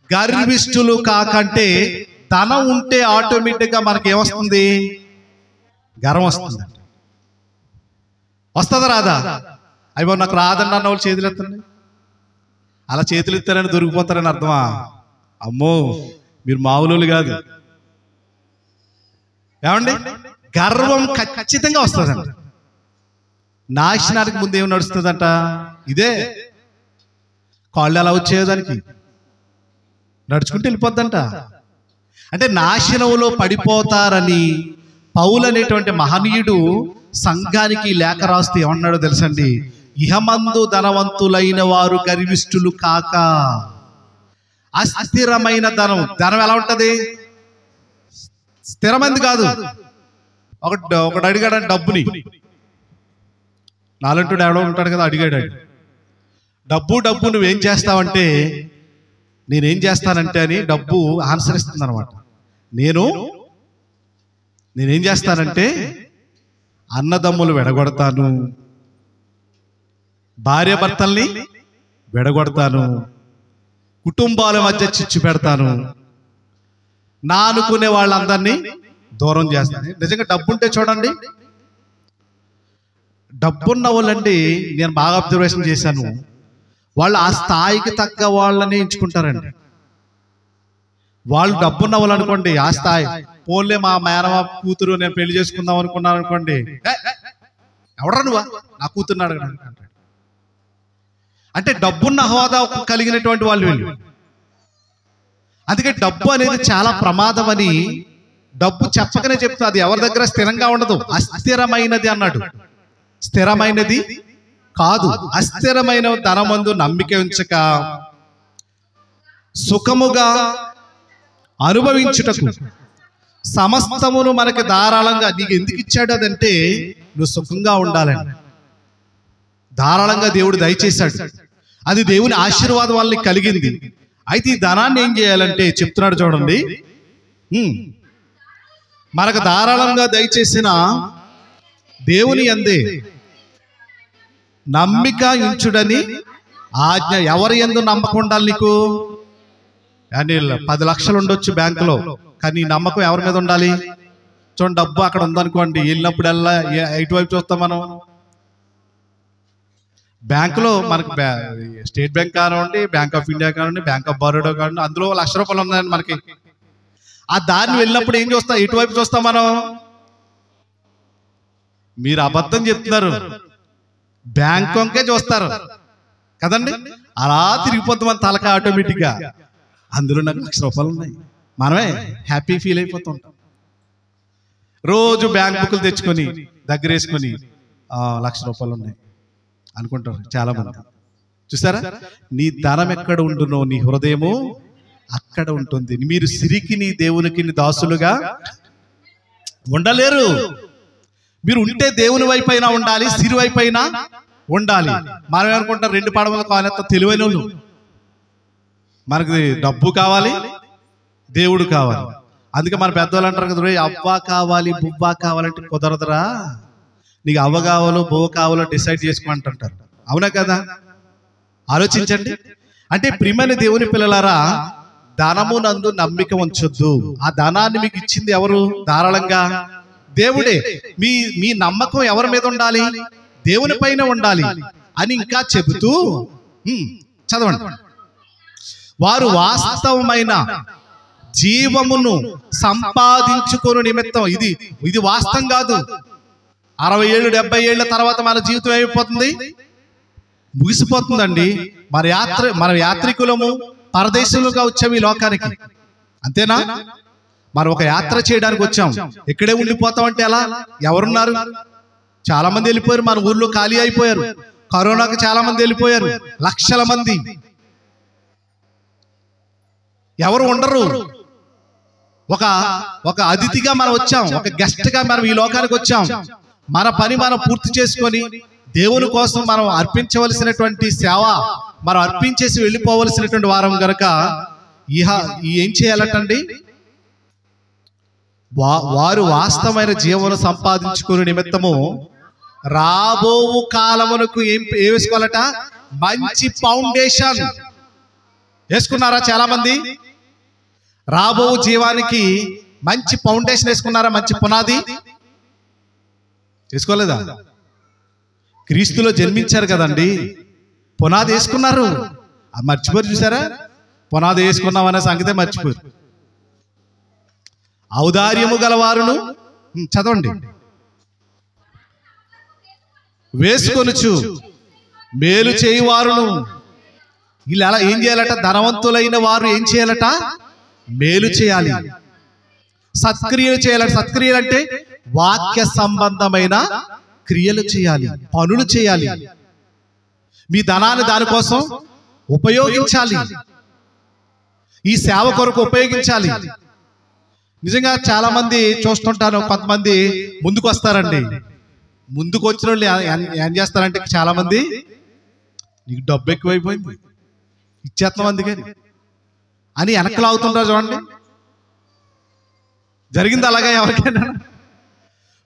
గర్విష్ఠులు కాకంటే, ధనం ఉంటే ఆటోమేటిక్గా మనకి ఏమొస్తుంది? గర్వం వస్తుంది. వస్తుందా రాదా? అయ్యో నాకు రాదన్న వాళ్ళు చేతులు ఎత్తండి. అలా చేతులు ఎత్తారని దొరికిపోతారని అర్థమా? అమ్మో, మీరు మామూలు కాదు. ఏమండి, గర్వం ఖచ్చితంగా వస్తుందంట. నాశనానికి ముందు ఏమి నడుస్తుందంట? ఇదే. కాళ్ళు ఎలా వచ్చేదానికి నడుచుకుంటూ వెళ్ళిపోద్దంట. అంటే నాశనంలో పడిపోతారని పౌలు అనేటువంటి మహనీయుడు సంఘానికి లేఖ రాస్తే ఏమన్నాడో తెలుసండి? ఇహమందు ధనవంతులైన వారు గర్విష్ఠులు కాక, అస్థిరమైన ధనం. ధనం ఎలా ఉంటది? స్థిరమైంది కాదు. ఒకడు అడిగాడు డబ్బుని, నాలంటుడు ఎవడో ఉంటాడు కదా, అడిగాడు, డబ్బు నువ్వేం చేస్తావంటే, నేనేం చేస్తానంటే అని డబ్బు ఆన్సర్ ఇస్తుంది అనమాట. నేనేం చేస్తానంటే అన్నదమ్ములు విడగొడతాను, భార్య భర్తల్ని విడగొడతాను, కుటుంబాల మధ్య చిచ్చు పెడతాను, నా అనుకునే వాళ్ళందరినీ దూరం చేస్తాను. నిజంగా డబ్బు ఉంటే చూడండి, డబ్బున్న వాళ్ళండి, నేను బాగా అబ్జర్వేషన్ చేశాను, వాళ్ళు ఆ స్థాయికి తగ్గ వాళ్ళని ఎంచుకుంటారండి. వాళ్ళు డబ్బున్న వాళ్ళు అనుకోండి, ఆ స్థాయి పోన్లే మా మేనమ కూతురు నేను పెళ్లి చేసుకుందాం అనుకున్నాను అనుకోండి, ఎవడరా నువ్వా నా కూతురుని అడగడానికి అంటాడు. అంటే డబ్బున్న హోదా కలిగినటువంటి వాళ్ళు వీళ్ళు. అందుకే డబ్బు అనేది చాలా ప్రమాదం అని డబ్బు చెప్పకనే చెప్తా. అది ఎవరి దగ్గర స్థిరంగా ఉండదు, అస్థిరమైనది అన్నాడు. స్థిరమైనది కాదు, అస్థిరమైన ధనమందు నమ్మిక ఉంచక సుఖముగా అనుభవించుటకు సమస్తమును మనకి ధారాళంగా. నీకు ఎందుకు ఇచ్చాడు అదంటే నువ్వు సుఖంగా ఉండాలని ధారాళంగా దేవుడు దయచేశాడు. అది దేవుని ఆశీర్వాదం వాళ్ళని కలిగింది. అయితే ఈ ధనాన్ని ఏం చేయాలంటే చెప్తున్నాడు చూడండి, మనకు ధారాళంగా దయచేసిన దేవుని యందే నమ్మిక ఉంచుడని ఆజ్ఞ. ఎవరి యందు నమ్మకం ఉండాలి నీకు? 10 లక్షలు ఉండొచ్చు బ్యాంకులో, కానీ నమ్మకం ఎవరి మీద ఉండాలి? చూడండి, డబ్బు అక్కడ ఉందనుకోండి, వెళ్ళినప్పుడల్లా ఎటువైపు చూస్తాం మనం? బ్యాంకులో మనకి స్టేట్ బ్యాంక్ కానివ్వండి, బ్యాంక్ ఆఫ్ ఇండియా కానివ్వండి, బ్యాంక్ ఆఫ్ బరోడా కానివ్వండి, అందులో ₹1,00,000 ఉన్నాయండి మనకి. ఆ దారిని వెళ్ళినప్పుడు ఏం చూస్తాం? ఎటువైపు చూస్తాం మనం? మీరు అబద్ధం చెప్తున్నారు, బ్యాంక్ వంకే చూస్తారు కదండి. అలా తిరిగిపోద్ది మన తలక ఆటోమేటిక్గా. అందులో నాకు ₹1,00,000 ఉన్నాయి. మనమే హ్యాపీ ఫీల్ అయిపోతూ ఉంటాం. రోజు బ్యాంక్ బుక్లు తెచ్చుకొని దగ్గర వేసుకొని ₹1,00,000 ఉన్నాయి అనుకుంటారు చాలా మంది. చూసారా, నీ ధనం ఎక్కడ ఉండునో నీ హృదయము అక్కడ ఉంటుంది. మీరు సిరికి నీ దేవునికి దాసులుగా ఉండలేరు. మీరు ఉంటే దేవుని వైపైనా ఉండాలి, సిరి వైపైనా ఉండాలి. మనం ఏమనుకుంటాం, 2 పడవలు కావాలంత తెలివైన వాళ్ళు. మనకి డబ్బు కావాలి, దేవుడు కావాలి. అందుకే మన పెద్దవాళ్ళు అంటారు కదా, అవ్వ కావాలి బువ్వ కావాలంటే కుదరదురా, నీకు అవ్వ కావాలో బువ్వ కావాలో డిసైడ్ చేసుకోమంటుంటారు. అవునా కదా? ఆలోచించండి. అంటే ప్రియమైన దేవుని పిల్లలారా, ధనమునందు నమ్మిక ఉంచొద్దు. ఆ ధనాన్ని మీకు ఇచ్చింది ఎవరు? ధారాళంగా దేవుడే. మీ నమ్మకం ఎవరి మీద ఉండాలి? దేవుని పైన ఉండాలి అని ఇంకా చెబుతూ చదవండి. వారు వాస్తవమైన జీవమును సంపాదించుకొను నిమిత్తం. ఇది వాస్తవం కాదు. 60 ఏళ్ళు 70 ఏళ్ల తర్వాత మన జీవితం ఏమైపోతుంది? ముగిసిపోతుందండి. మన యాత్రికులము, పరదేశులుగా వచ్చాము ఈ లోకానికి, అంతేనా? మనం ఒక యాత్ర చేయడానికి వచ్చాం, ఇక్కడే ఉండిపోతామంటే ఎలా? ఎవరున్నారు? చాలా మంది వెళ్ళిపోయారు. మన ఊర్లో ఖాళీ అయిపోయారు. కరోనాకు చాలా మంది వెళ్ళిపోయారు, లక్షల మంది. ఎవరు ఉండరు. ఒక అతిథిగా మనం వచ్చాం, ఒక గెస్ట్ గా మనం ఈ లోకానికి వచ్చాం. మన పని మనం పూర్తి చేసుకొని దేవుని కోసం మనం అర్పించవలసినటువంటి సేవ మనం అర్పించేసి వెళ్ళిపోవలసినటువంటి వారం గనక ఏం చేయాలటండి? వారు వాస్తవమైన జీవనం సంపాదించుకునే నిమిత్తము రాబో కాలమునకు ఏం వేసుకోవాలట? మంచి ఫౌండేషన్ వేసుకున్నారా? చాలా మంది రాబో జీవానికి మంచి ఫౌండేషన్ వేసుకున్నారా? మంచి పునాది వేసుకోలేదా? క్రీస్తులో జన్మించారు కదండి, పునాది వేసుకున్నారు. మర్చిపోరు. చూసారా, పునాది వేసుకున్నాం అనే సంగతే మర్చిపోరు. ఔదార్యము గలవారును, చదవండి, వేసుకొనుచు మేలు చేయువారును. ఇలా ఏం చేయాలట? ధనవంతులైన వారు ఏం చేయాలట? మేలు చేయాలి, సత్క్రియలు చేయాలట. సత్క్రియలు అంటే వాక్య సంబంధమైన క్రియలు చేయాలి, పనులు చేయాలి. మీ ధనాన్ని దానికోసం ఉపయోగించాలి, ఈ సేవ కొరకు ఉపయోగించాలి. నిజంగా చాలా మంది చూస్తుంటాను, కొంతమంది ముందుకు వస్తారండి. ముందుకు వచ్చిన వాళ్ళు ఏం చేస్తారంటే, చాలా మంది నీకు డబ్బు ఎక్కువైపోయింది ఇచ్చేస్తున్నాం అందుకని అని వెనకలు అవుతుంటారు. చూడండి, జరిగింది అలాగే ఎవరికైనా?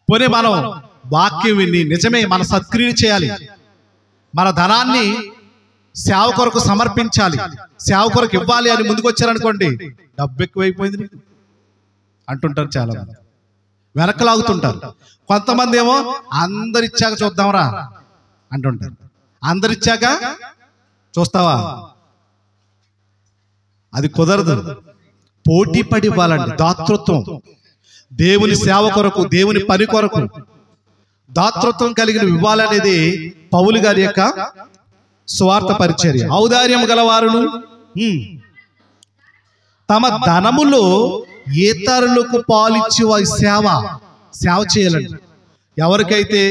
పోనీ మనం వాక్యం విని నిజమే మన సత్క్రియలు చేయాలి, మన ధనాన్ని సేవ కొరకు సమర్పించాలి, సేవ కొరకు ఇవ్వాలి అని ముందుకు వచ్చారనుకోండి, డబ్బు ఎక్కువైపోయింది నీకు అంటుంటారు. చాలా మంది వెనకలాగుతుంటారు. కొంతమంది ఏమో అందరిచ్చాక చూద్దాంరా అంటుంటారు. అందరిచ్చాక చూస్తావా? అది కుదరదు. పోటీ పడి ఇవ్వాలండి. దాతృత్వం, దేవుని సేవ కొరకు, దేవుని పని కొరకు దాతృత్వం కలిగిన ఇవ్వాలనేది పౌలు గారి యొక్క స్వార్థ పరిచర్య. ఔదార్యం గలవారును తమ ధనములో ఇతరులకు పాలిచ్చి సేవ చేయాలండి. ఎవరికైతే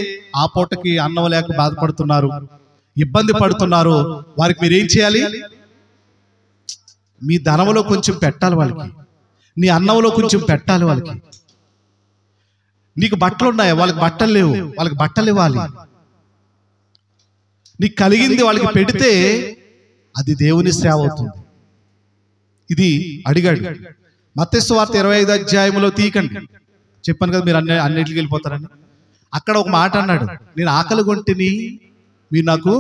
ఆ పూటకి అన్నం లేక బాధపడుతున్నారు, ఇబ్బంది పడుతున్నారు, వారికి మీరేం చేయాలి? మీ ధనంలో కొంచెం పెట్టాలి వాళ్ళకి, నీ అన్నంలో కొంచెం పెట్టాలి వాళ్ళకి. నీకు బట్టలు ఉన్నాయి, వాళ్ళకి బట్టలు లేవు, వాళ్ళకి బట్టలు ఇవ్వాలి. నీకు కలిగింది వాళ్ళకి పెడితే అది దేవుని సేవ అవుతుంది. ఇది అడిగాడు. మత్తయి సువార్త 25వ అధ్యాయంలో తీయకండి, చెప్పాను కదా మీరు అన్నిటికి వెళ్ళిపోతారని. అక్కడ ఒక మాట అన్నాడు, నేను ఆకలి కొంటిని మీరు నాకు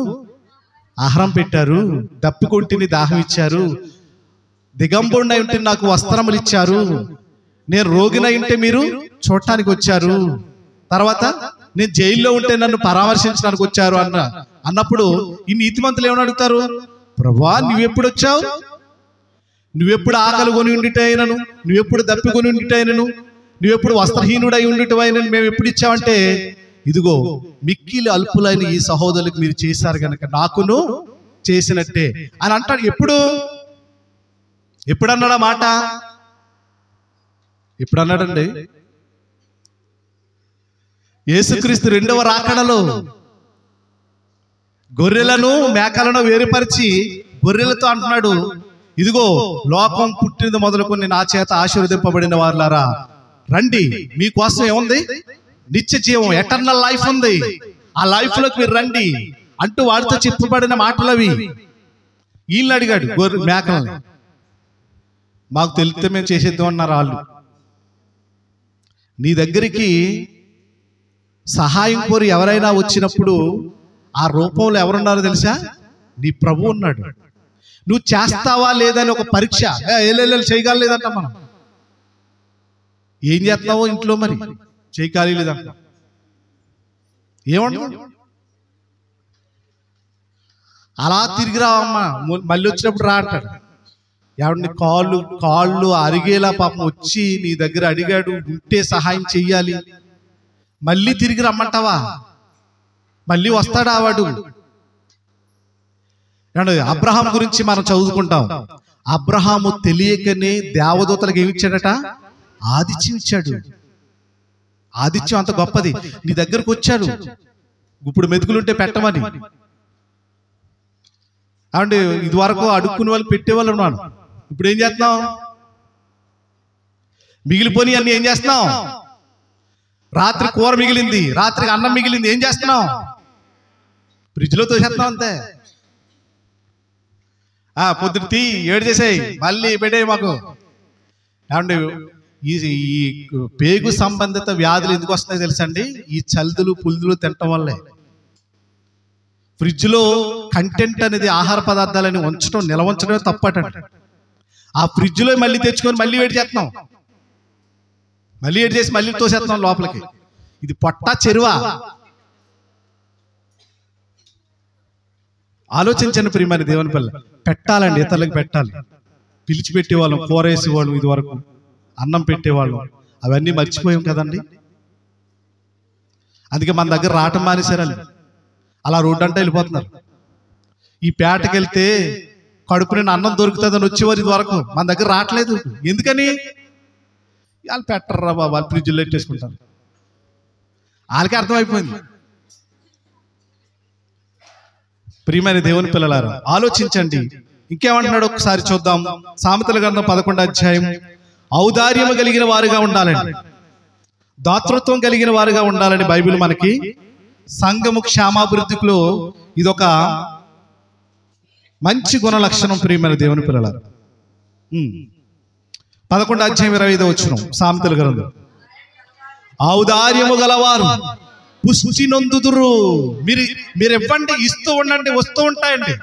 ఆహారం పెట్టారు, దప్పికొంటిని దాహం ఇచ్చారు, దిగంబరుడై ఉంటే నాకు వస్త్రములు ఇచ్చారు, నేను రోగినై ఉంటే మీరు చూడటానికి వచ్చారు, తర్వాత నేను జైల్లో ఉంటే నన్ను పరామర్శించడానికి వచ్చారు అన్నప్పుడు ఈ నీతిమంతులు ఏమని అడుగుతారు? ప్రభువా, నువ్వెప్పుడు వచ్చావు? నువ్వెప్పుడు ఆకలి కొని ఉండిటైనను, నువ్వెప్పుడు దప్పి కొని ఉండిటైనను, నువ్వెప్పుడు వస్త్రహీనుడై ఉండిటైనను మేము ఎప్పుడు ఇచ్చావంటే, ఇదిగో మిక్కిలి అల్పులైన ఈ సహోదరులకు మీరు చేశారు కనుక నాకును చేసినట్టే అని అంటాడు. ఎప్పుడన్నాడా మాట? ఎప్పుడు అన్నాడండి? యేసుక్రీస్తు రెండవ రాకడలో గొర్రెలను మేకలను వేరుపరిచి గొర్రెలతో అంటున్నాడు, ఇదిగో లోకం పుట్టినది మొదలుకొని నా చేత ఆశీర్వదింపబడిన వారులారా రండి, మీకోసం ఏముంది? నిత్య జీవం, ఎటర్నల్ లైఫ్ ఉంది, ఆ లైఫ్ లోకి మీరు రండి అంటూ వాడితో చెప్పబడిన మాటలు అవి. వీళ్ళని అడిగాడు గొర్రె మేకలని. మాకు తెలిస్తే మేము చేసేద్దాం అన్నారు వాళ్ళు. నీ దగ్గరికి సహాయం కోరి ఎవరైనా వచ్చినప్పుడు ఆ రూపంలో ఎవరున్నారో తెలుసా? నీ ప్రభు ఉన్నాడు. నువ్వు చేస్తావా లేదని ఒక పరీక్ష. చేయగలేదంట. మనం ఏం చేస్తావో ఇంట్లో మరి చేయకాలి లేదంట. ఏమన్నా అలా తిరిగి రావమ్మా, మళ్ళీ వచ్చినప్పుడు రా అంటాడు. ఎవరిని కాళ్ళు అరిగేలా పాపం వచ్చి నీ దగ్గర అడిగాడు, ఉంటే సహాయం చెయ్యాలి. మళ్ళీ తిరిగి రమ్మంటావా? మళ్ళీ వస్తాడా వాడు? అబ్రహాం గురించి మనం చదువుకుంటాం. అబ్రహాము తెలియకనే దేవదూతలకు ఏమి ఇచ్చాడట? ఆదిత్యం ఇచ్చాడు. ఆదిత్యం అంత గొప్పది. నీ దగ్గరకు వచ్చాడు, ఇప్పుడు మెతుకులుంటే పెట్టమని. అంటే ఇది వరకు అడుక్కునే వాళ్ళు పెట్టేవాళ్ళు ఉన్నాను. ఇప్పుడు ఏం చేస్తున్నాం? మిగిలిపోయి అన్ని ఏం చేస్తున్నాం? రాత్రి కూర మిగిలింది, రాత్రికి అన్నం మిగిలింది, ఏం చేస్తున్నాం? ఫ్రిడ్జ్లో తోసేస్తున్నాం అంతే. పొద్దున తీ ఏడు చేసేయి, మళ్ళీ పెట్టేయి మాకు. ఏమండి, ఈ పేగు సంబంధిత వ్యాధులు ఎందుకు వస్తున్నాయి తెలుసండి? ఈ చల్దులు పుల్దులు తినటం వల్లే. ఫ్రిడ్జ్లో కంటెంట్ అనేది ఆహార పదార్థాలని ఉంచడం, నిల్వ ఉంచడమే తప్పటండి. ఆ ఫ్రిడ్జ్లో మళ్ళీ తెచ్చుకొని మళ్ళీ వేడి చేస్తున్నాం, మళ్ళీ వేడి చేసి మళ్ళీ తోసేస్తున్నాం లోపలికి. ఇది పొట్ట చెరువా? ఆలోచించండి ప్రియమైన దేవుని పిల్ల. పెట్టాలండి, ఇతరులకు పెట్టాలి. పిలిచి పెట్టేవాళ్ళం, కూర వేసేవాళ్ళం, ఇది వరకు అన్నం పెట్టేవాళ్ళం, అవన్నీ మర్చిపోయాం కదండి. అందుకే మన దగ్గర రావటం మానేశారండి. అలా రోడ్డు అంటే వెళ్ళిపోతున్నారు. ఈ పేటకి వెళ్తే కడుపు నిండా అన్నం దొరుకుతుందని వచ్చేవారు, ఇది వరకు మన దగ్గర రావట్లేదు. ఎందుకని? వాళ్ళు పెట్టర్రా బాబు, వాళ్ళు ఫ్రిడ్జ్లో పెట్టేసుకుంటారు. వాళ్ళకి అర్థమైపోయింది. ప్రియమైన దేవుని పిల్లలారా, ఆలోచించండి. ఇంకేమంటున్నాడు ఒకసారి చూద్దాం. సామెతల గ్రంథం 11వ అధ్యాయం. ఔదార్యము కలిగిన వారుగా ఉండాలని, దాతృత్వం కలిగిన వారుగా ఉండాలని బైబిల్ మనకి సంఘము క్షేమాభివృద్ధిలో ఇదొక మంచి గుణ లక్షణం. ప్రియమైన దేవుని పిల్లలారా, 11వ అధ్యాయం 25వ వచనం సామెతల గ్రంథం. ఔదార్యము గలవారు పుష్టి నొందుదురు. మీరు ఇవ్వండి, ఇస్తూ ఉండండి, వస్తూ ఉంటాయండి.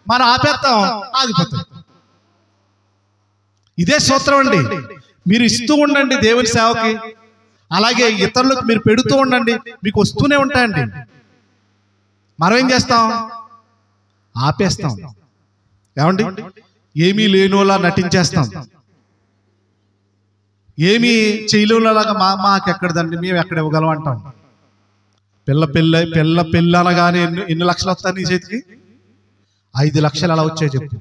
మనం ఆపేస్తాం, ఆగిపోతాం. ఇదే సూత్రం అండి. మీరు ఇస్తూ ఉండండి దేవుని సేవకి, అలాగే ఇతరులకు మీరు పెడుతూ ఉండండి, మీకు వస్తూనే ఉంటాయండి. మనం ఏం చేస్తాం? ఆపేస్తాం. ఏమండి, ఏమీ లేనోలా నటించేస్తాం, ఏమీ చేయలేలాగా మాకెక్కడదండి, మేము ఎక్కడ ఇవ్వగలం అంటాం. పిల్ల అనగానే ఎన్ని లక్షలు వస్తాయి నీ చేతికి? 5 లక్షలు అలా వచ్చాయి చెప్పు.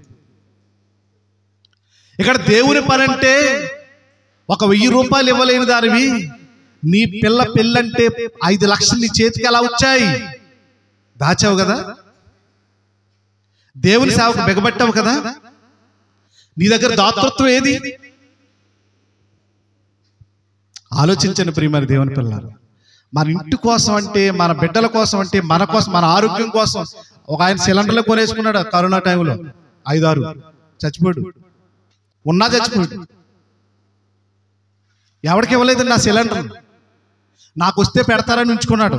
ఇక్కడ దేవుని పని అంటే ఒక 1000 రూపాయలు ఇవ్వలేని దానివి నీ పెళ్ళంటే 5 లక్షలు నీ చేతికి ఎలా వచ్చాయి? దాచావు కదా, దేవుని సేవకు బిగబట్టావు కదా. నీ దగ్గర దాతృత్వం ఏది? ఆలోచించండి ప్రియమైన దేవుని పిల్లలు. మన ఇంటి కోసం అంటే, మన బిడ్డల కోసం అంటే, మన కోసం, మన ఆరోగ్యం కోసం. ఒక ఆయన సిలిండర్లు కొనేసుకున్నాడు కరోనా టైంలో, 5-6 చచ్చిపోయాడు. ఉన్నా చచ్చిపోయాడు. ఎవరికి ఇవ్వలేదండి నా సిలిండర్, నాకు వస్తే పెడతారని ఉంచుకున్నాడు.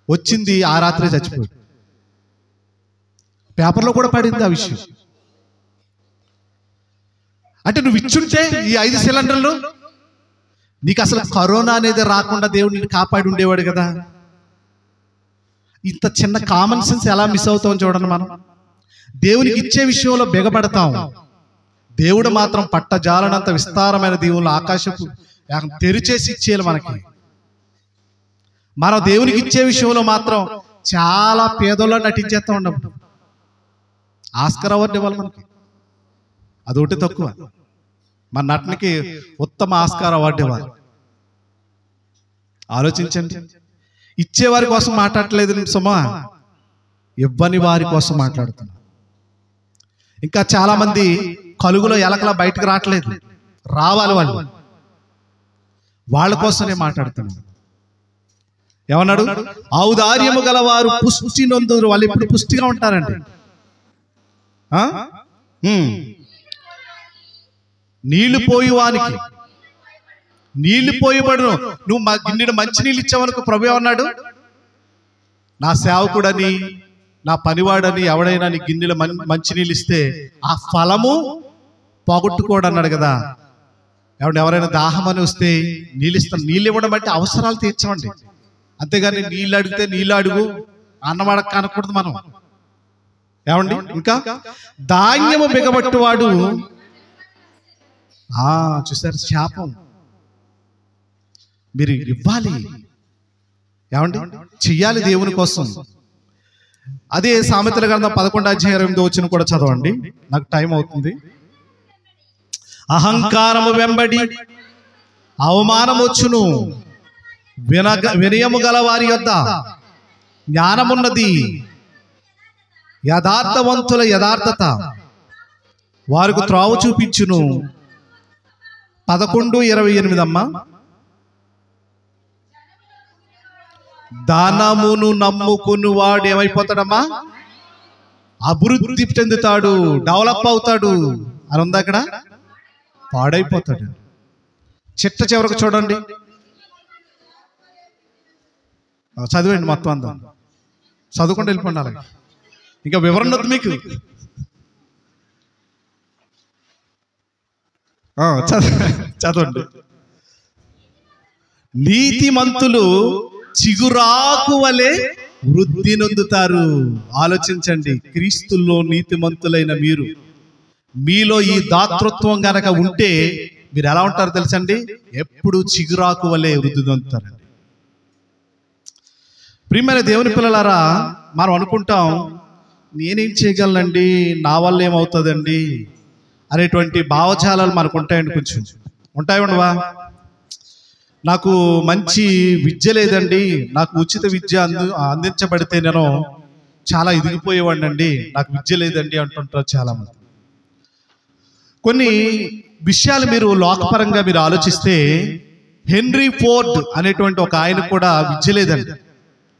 వచ్చింది ఆ రాత్రే చచ్చిపోయాడు. పేపర్లో కూడా పడింది ఆ విషయం. అంటే నువ్వు ఇచ్చుంటే ఈ 5 సిలిండర్లు నీకు అసలు కరోనా అనేది రాకుండా దేవుడు నిన్ను కాపాడి ఉండేవాడు కదా. ఇంత చిన్న కామన్ సెన్స్ ఎలా మిస్ అవుతాం చూడండి. మనం దేవునికి ఇచ్చే విషయంలో బిగబడతాం. దేవుడు మాత్రం పట్టజాలనంత విస్తారమైన దీవులు ఆకాశపు తెరిచేసి ఇచ్చేయాలి మనకి. మనం దేవునికి ఇచ్చే విషయంలో మాత్రం చాలా పేదోళ్ళ నటించేస్తా ఉన్నప్పుడు ఆస్కార్ అవార్డు ఇవ్వాలి మనకి. అదొకటి తక్కువ. మన నటనకి ఉత్తమ ఆస్కార్ అవార్డు ఇవ్వాలి. ఆలోచించండి. ఇచ్చేవారి కోసం మాట్లాడట్లేదు సుమా, ఇవ్వని వారి కోసం మాట్లాడుతున్నా. ఇంకా చాలా మంది కలుగులో ఎలకలా బయటకు రావట్లేదు, రావాలి వాళ్ళు, వాళ్ళ కోసమే మాట్లాడుతున్నాను. ఏమన్నాడు? ఔదార్యము గలవారు పుష్టి నొందురు. వాళ్ళు ఎప్పుడు పుష్టిగా ఉంటారండి. నీళ్లు పోయేవానికి నీళ్లు పోయబడును. నువ్వు మా గిన్నెడు మంచి నీళ్ళు ఇచ్చావనుకో, ప్రభు ఏమన్నాడు? నా సేవకుడని నా పనివాడని ఎవడైనా నీ గిన్నెలు మంచినీళ్ళు ఇస్తే ఆ ఫలము పోగొట్టుకోడు అన్నాడు కదా. ఎవరైనా దాహం అని వస్తే నీళ్ళు ఇస్తాను. నీళ్ళు ఇవ్వడం బట్టి అవసరాలు తీర్చమండి, అంతేగాని నీళ్ళు అడిగితే నీళ్ళు అడుగు అన్నవాడక కనకూడదు మనం. ఏమండి? ఇంకా ధాన్యము బిగబట్టువాడు, చూసారు, శాపం. మీరు ఇవ్వాలి, ఏమండి, చెయ్యాలి దేవుని కోసం. అదే సామెతల గ్రంథం 11:28 కూడా చదవండి, నాకు టైం అవుతుంది. అహంకారము వెంబడి అవమానం వచ్చును, వినయము గల వారి యొద్ద జ్ఞానమున్నది. యథార్థవంతుల యథార్థత వారికి త్రోవ చూపించును. 11:28 అమ్మా. దానమును నమ్ముకుని వాడు ఏమైపోతాడమ్మా? అభివృద్ధి చెందుతాడు, డెవలప్ అవుతాడు అని ఉంది అక్కడ. పాడైపోతాడు. చిట్ట చివరకు చూడండి, చదివండి మొత్తం అంతా, చదువుకుంటూ వెళ్ళిపోండి. అలాగే ఇంకా వివరణ వద్దు మీకు. చదవండి. నీతిమంతులు చిగురాకు వలె వృద్ధి నొందుతారు. ఆలోచించండి, క్రీస్తుల్లో నీతిమంతులైన మీరు, మీలో ఈ దాతృత్వం గనక ఉంటే మీరు ఎలా ఉంటారో తెలుసండి? ఎప్పుడు చిగురాకు వలె వృద్ధి నొందుతారండి. ప్రియమైన దేవుని పిల్లలారా, మనం అనుకుంటాం నేనేం చేయగలనండి, నా వల్ల ఏమవుతుందండి అనేటువంటి భావజాలాలు మనకు ఉంటాయండి. కొంచెం ఉంటాయి ఉండవా? నాకు మంచి విద్య లేదండి, నాకు ఉచిత విద్య అందించబడితే నేను చాలా ఎదిగిపోయేవాడిని అండి, నాకు విద్య లేదండి అంటుంటారు చాలా మంది. కొన్ని విషయాలు మీరు లోకపరంగా మీరు ఆలోచిస్తే, హెన్రీ ఫోర్డ్ అనేటువంటి ఒక ఆయన కూడా విద్య లేదండి.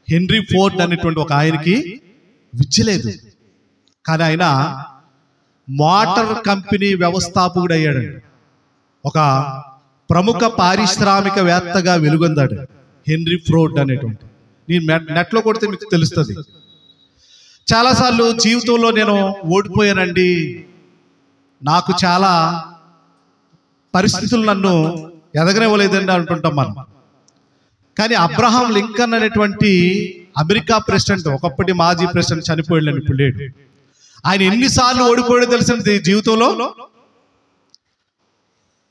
హెన్రీ ఫోర్డ్ అనేటువంటి ఒక ఆయనకి విద్య లేదు, కానీ ఆయన మోటార్ కంపెనీ వ్యవస్థాపకుడు అయ్యాడండి. ఒక ప్రముఖ పారిశ్రామికవేత్తగా వెలుగొందాడు హెన్రీ ఫోర్డ్ అనేటువంటి. నేను నెట్లో కొడితే మీకు తెలుస్తుంది. చాలాసార్లు జీవితంలో నేను ఓడిపోయానండి, నాకు చాలా పరిస్థితులు నన్ను ఎదగనివ్వలేదండి అంటుంటాం మనం. కానీ అబ్రహాం లింకన్ అనేటువంటి అమెరికా ప్రెసిడెంట్, ఒకప్పటి మాజీ ప్రెసిడెంట్, చనిపోయాడు, ఇప్పుడు లేడు. ఆయన ఎన్నిసార్లు ఓడిపోయాడో తెలిసింది జీవితంలో?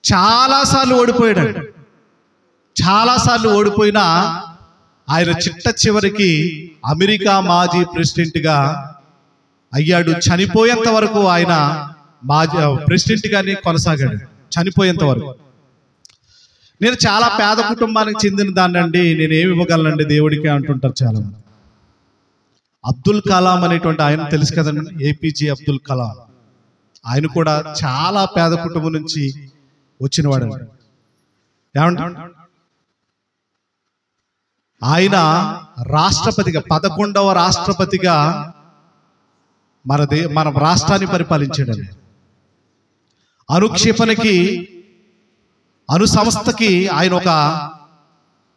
చాలాసార్లు ఓడిపోయాడు. చాలాసార్లు ఓడిపోయినా ఆయన చిట్ట చివరికి అమెరికా మాజీ ప్రెసిడెంట్గా అయ్యాడు. చనిపోయేంత వరకు ఆయన మాజీ ప్రెసిడెంట్ గానే కొనసాగాడు, చనిపోయేంత వరకు. నేను చాలా పేద కుటుంబానికి చెందిన దాన్ని అండి, నేను ఏమి ఇవ్వగలనండి దేవుడికి అంటుంటారు చాలా మంది. అబ్దుల్ కలాం అనేటువంటి ఆయన తెలుసు కదండి, ఏపీజే అబ్దుల్ కలాం. ఆయన కూడా చాలా పేద కుటుంబం నుంచి వచ్చినవాడు. ఏమంటే ఆయన రాష్ట్రపతిగా, 11వ రాష్ట్రపతిగా మన రాష్ట్రాన్ని పరిపాలించాడండి. అనుక్షేపణకి, అణు సంస్థకి ఆయన ఒక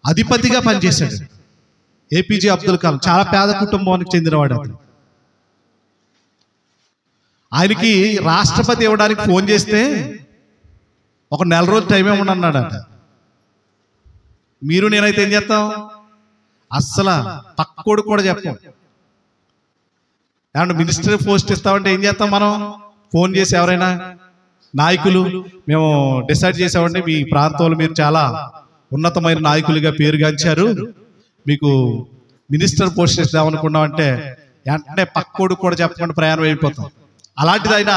అధిపతిగా పనిచేశాడు. ఏపీజే అబ్దుల్ కలాం చాలా పేద కుటుంబానికి చెందినవాడు. ఆయనకి రాష్ట్రపతి ఇవ్వడానికి ఫోన్ చేస్తే ఒక నెల రోజు టైం ఏమన్నా అన్నాడట. మీరు నేనైతే ఏం చేస్తాం? అస్సలు పక్కోడు కూడా చెప్పాం. ఏమన్నా మినిస్టర్ పోస్ట్ ఇస్తామంటే ఏం చేస్తాం మనం? ఫోన్ చేసి ఎవరైనా నాయకులు, మేము డిసైడ్ చేసామండి, మీ ప్రాంతంలో మీరు చాలా ఉన్నతమైన నాయకులుగా పేరుగాంచారు, మీకు మినిస్టర్ పోస్ట్ ఇద్దామనుకున్నాం అంటే వెంటనే పక్కోడు కూడా చెప్పకుండా ప్రయాణం అయిపోతాం. అలాంటిది ఆయన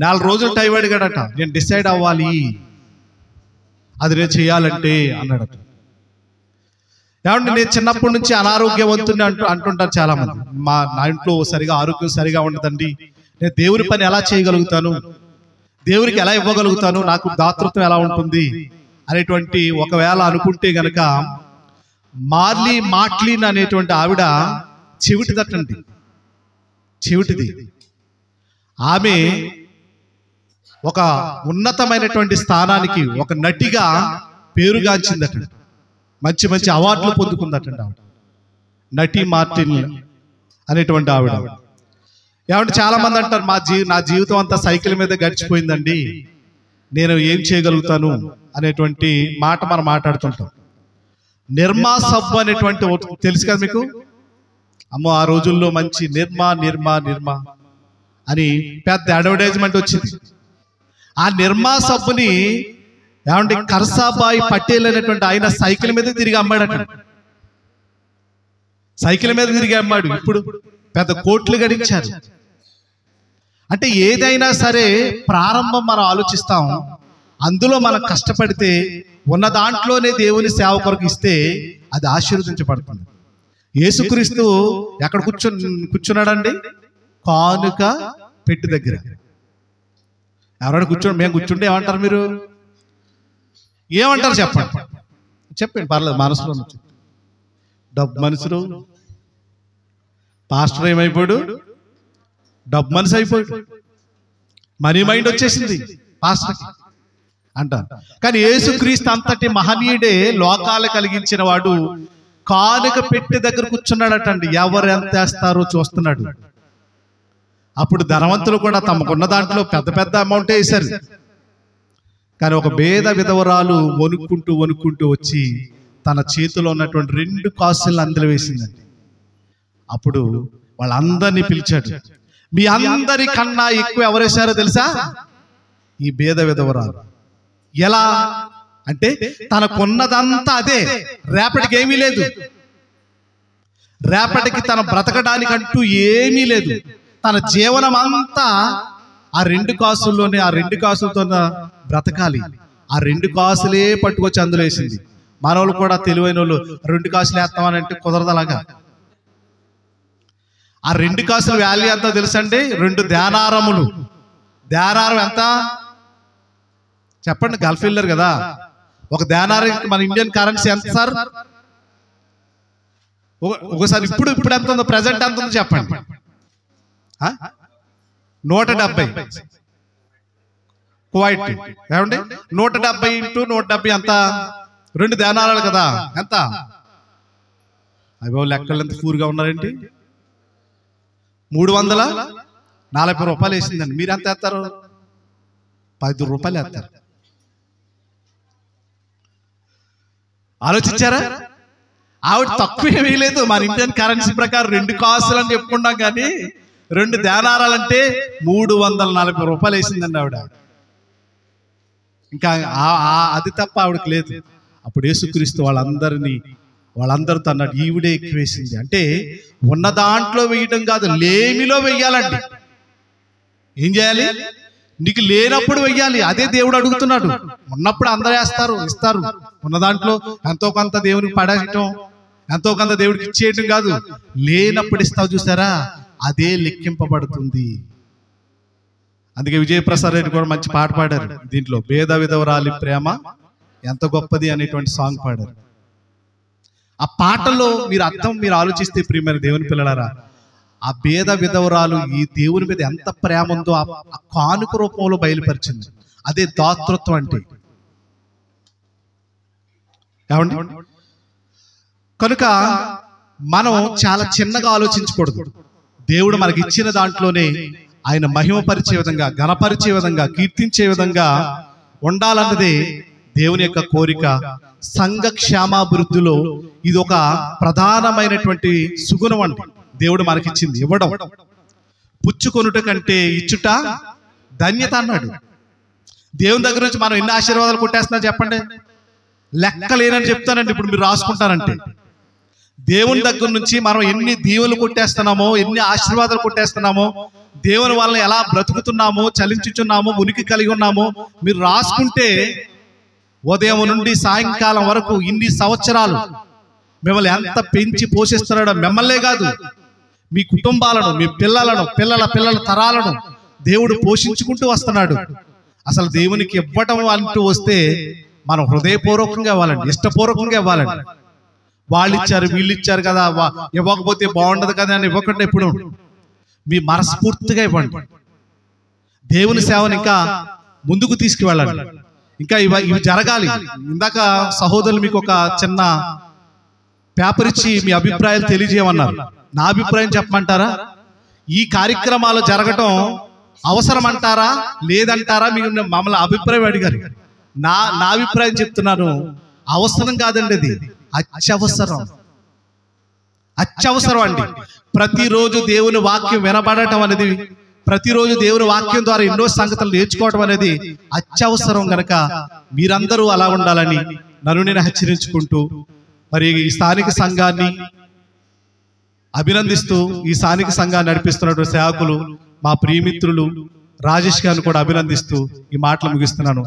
4 రోజులు టైం అడిగాడట, నేను డిసైడ్ అవ్వాలి, అది నేను చేయాలంటే అన్నాడట. ఏమంటే నేను చిన్నప్పటి నుంచి అనారోగ్యవంతుని అంటుంటారు చాలా మంది. నా ఇంట్లో సరిగా ఆరోగ్యం సరిగా ఉండదండి, నేను దేవుని పని ఎలా చేయగలుగుతాను, దేవునికి ఎలా ఇవ్వగలుగుతాను, నాకు దాతృత్వం ఎలా ఉంటుంది అనేటువంటి ఒకవేళ అనుకుంటే గనక మాట్లిన్ అనేటువంటి ఆవిడ చెవిటిదటండి, చెవిటిది. ఆమె ఒక ఉన్నతమైనటువంటి స్థానానికి ఒక నటిగా పేరుగాంచిందటండి, మంచి మంచి అవార్డులు పొందుకుందటండి ఆవిడ, నటి మార్టిన్ అనేటువంటి ఆవిడ. ఏమంటే చాలా మంది అంటారు, నా జీవితం అంతా సైకిల్ మీద గడిచిపోయిందండి, నేను ఏం చేయగలుగుతాను అనేటువంటి మాట మనం మాట్లాడుతుంటాం. నిర్మా సబ్బు అనేటువంటి తెలుసు కదా మీకు? అమ్మో, ఆ రోజుల్లో మంచి నిర్మా అని పెద్ద అడ్వర్టైజ్మెంట్ వచ్చింది. ఆ నిర్మా సబ్బుని ఏమంటే కర్సాబాయి పటేల్ అనేటువంటి ఆయన సైకిల్ మీద తిరిగి అమ్మాడట, సైకిల్ మీద తిరిగి అమ్మాడు. ఇప్పుడు పెద్ద కోట్లు గడించారు. అంటే ఏదైనా సరే ప్రారంభం మనం ఆలోచిస్తాం, అందులో మనం కష్టపడితే ఉన్న దాంట్లోనే దేవుని సేవ కొరకు ఇస్తే అది ఆశీర్వదించబడుతుంది. యేసుక్రీస్తు ఎక్కడ కూర్చున్నాడండి? కానుక పెట్టి దగ్గర. ఎవరైనా మేము కూర్చుంటే ఏమంటారు? మీరు ఏమంటారు చెప్పండి పర్లేదు, మనసులో డబ్బు మనుషులు. పాస్టర్ ఏమైపోయాడు? డబ్బు మనిషి అయిపోయాడు, మనీ మైండ్ వచ్చేసింది పాస్టర్ అంటారు. కానీ యేసుక్రీస్తు అంతటి మహనీయుడే, లోకాలు కలిగించిన వాడు కానుక పెట్టి దగ్గర కూర్చున్నాడటండి. ఎవరు ఎంత వేస్తారో చూస్తున్నాడు. అప్పుడు ధనవంతులు కూడా తమకున్న దాంట్లో పెద్ద పెద్ద అమౌంటే వేశారు. కానీ ఒక పేద విధవరాలు వణుక్కుంటూ వచ్చి తన చేతిలో ఉన్నటువంటి 2 కాసులను అందులో వేసిందండి. అప్పుడు వాళ్ళందరినీ పిలిచాడు. మీ అందరికన్నా ఎక్కువ ఎవరేశారో తెలుసా? ఈ పేద విధవరాలు. ఎలా అంటే తనకున్నదంతా అదే, రేపటికి ఏమీ లేదు, రేపటికి తన బ్రతకడానికంటూ ఏమీ లేదు. తన జీవనం అంతా ఆ 2 కాసుల్లోనే, ఆ 2 కాసులతో బ్రతకాలి. ఆ 2 కాసులే పట్టుకొచ్చి అందులో వేసింది. మనోళ్ళు కూడా తెలివైన వాళ్ళు 2 కాసులు వేస్తామని అంటే కుదరదు. అలాగా ఆ 2 కాసుల వాల్యూ ఎంత తెలుసండి? 2 ధ్యానారములు. ధ్యానారం ఎంత చెప్పండి? గల్ఫ్ వెళ్ళారు కదా, ఒక ధ్యానారం మన ఇండియన్ కరెన్సీ ఎంత సార్? ఒకసారి ఇప్పుడు ఎంత ఉందో, ప్రెసెంట్ ఎంత ఉందో చెప్పండి. 170 కువైట్. ఏమండి 170 × 170 ఎంత? 2 ధ్యానారాలు కదా, ఎంత? అయ్యో లెక్కలు ఎంత పూర్గా ఉన్నారేంటి? 340 రూపాయలు వేసిందండి. మీరు ఎంత వేస్తారు? 10 రూపాయలు వేస్తారు. ఆలోచించారా? ఆవిడ తక్కువ వేయలేదు. మన ఇండియన్ కరెన్సీ ప్రకారం 2 కాసులు అని చెప్పుకున్నాం, కానీ 2 ధ్యానారాలంటే 340 రూపాయలు వేసిందండి ఆవిడ. ఇంకా అది తప్ప ఆవిడకి లేదు. అప్పుడు యేసుక్రీస్తు వాళ్ళందరితో అన్నాడు, ఈవిడే ఎక్కువ వేసింది. అంటే ఉన్న దాంట్లో వేయటం కాదు, లేమిలో వెయ్యాలండి. ఏం చేయాలి? నీకు లేనప్పుడు వెయ్యాలి. అదే దేవుడు అడుగుతున్నాడు. ఉన్నప్పుడు అందరూ వేస్తారు, ఇస్తారు. ఉన్న దాంట్లో ఎంతో కొంత దేవునికి పడేయటం, ఎంతో కొంత దేవుడికి ఇచ్చేయటం కాదు, లేనప్పుడు ఇస్తావు చూసారా, అదే లెక్కింపబడుతుంది. అందుకే విజయప్రసాద్ రెడ్డి కూడా మంచి పాట పాడారు దీంట్లో, పేద విధవరాలి ప్రేమ ఎంత గొప్పది అనేటువంటి సాంగ్ పాడారు. ఆ పాటలో మీరు ఆలోచిస్తే ప్రియమైన దేవుని పిల్లలారా, ఆ పేద విధవరాలు ఈ దేవుని మీద ఎంత ప్రేమ ఉందో ఆ కానుక రూపంలో బయలుపరిచింది. అదే దాతృత్వం అంటే. ఏమండి? కనుక మనం చాలా చిన్నగా ఆలోచించకూడదు. దేవుడు మనకి ఇచ్చిన దాంట్లోనే ఆయన మహిమపరిచే విధంగా, ఘనపరిచే విధంగా, కీర్తించే విధంగా ఉండాలన్నదే దేవుని యొక్క కోరిక. సంఘ క్షేమాభివృద్ధిలో ఇది ఒక ప్రధానమైనటువంటి సుగుణం అండి. దేవుడు మనకిచ్చింది ఇవ్వడం. పుచ్చుకొనుట కంటే ఇచ్చుట ధన్యత అన్నాడు. దేవుని దగ్గర నుంచి మనం ఎన్ని ఆశీర్వాదాలు కొట్టేస్తున్నా చెప్పండి? లెక్కలేనని చెప్తానండి. ఇప్పుడు మీరు రాసుకుంటారంటే దేవుని దగ్గర నుంచి మనం ఎన్ని దీవులు కొట్టేస్తున్నామో, ఎన్ని ఆశీర్వాదాలు కొట్టేస్తున్నామో దేవుని వల్ల ఎలా బ్రతుకుతున్నామో, చలించుచున్నామో, ఉనికి కలిగి ఉన్నామో మీరు రాసుకుంటే ఉదయం నుండి సాయంకాలం వరకు ఇన్ని సంవత్సరాలు మిమ్మల్ని ఎంత పెంచి పోషిస్తున్నాడో, మిమ్మల్నే కాదు మీ కుటుంబాలను, మీ పిల్లలను, పిల్లల పిల్లల తరాలను దేవుడు పోషించుకుంటూ వస్తున్నాడు. అసలు దేవునికి ఇవ్వటం అంటూ వస్తే మనం హృదయపూర్వకంగా ఇవ్వాలండి, ఇష్టపూర్వకంగా ఇవ్వాలండి. వాళ్ళు ఇచ్చారు, వీళ్ళు ఇచ్చారు కదా, ఇవ్వకపోతే బాగుండదు కదా అని ఇవ్వకుండా ఎప్పుడు మీ మనస్ఫూర్తిగా ఇవ్వండి. దేవుని సేవను ఇంకా ముందుకు తీసుకువెళ్ళండి. ఇంకా ఇవి జరగాలి. ఇందాక సహోదరులు మీకు ఒక చిన్న పేపర్ ఇచ్చి మీ అభిప్రాయాలు తెలియజేయమన్నారు. నా అభిప్రాయం చెప్పమంటారా? ఈ కార్యక్రమాలు జరగటం అవసరం అంటారా లేదంటారా? మీకు మమ్మల్ని అభిప్రాయం అడిగారు. నా అభిప్రాయం చెప్తున్నాను, అవసరం కాదండి, అది అత్యవసరం. అత్యవసరం అండి. ప్రతిరోజు దేవుని వాక్యం వినబడటం అనేది, ప్రతిరోజు దేవుని వాక్యం ద్వారా ఎన్నో సంగతులు నేర్చుకోవడం అనేది అత్యవసరం. గనక మీరందరూ అలా ఉండాలని నన్ను నేను హెచ్చరించుకుంటూ, మరి ఈ స్థానిక సంఘాన్ని అభినందిస్తూ, ఈ స్థానిక సంఘాన్ని నడిపిస్తున్నటువంటి సేవకులు మా ప్రియమిత్రులు రాజేష్ గారిని కూడా అభినందిస్తూ ఈ మాటలు ముగిస్తున్నాను.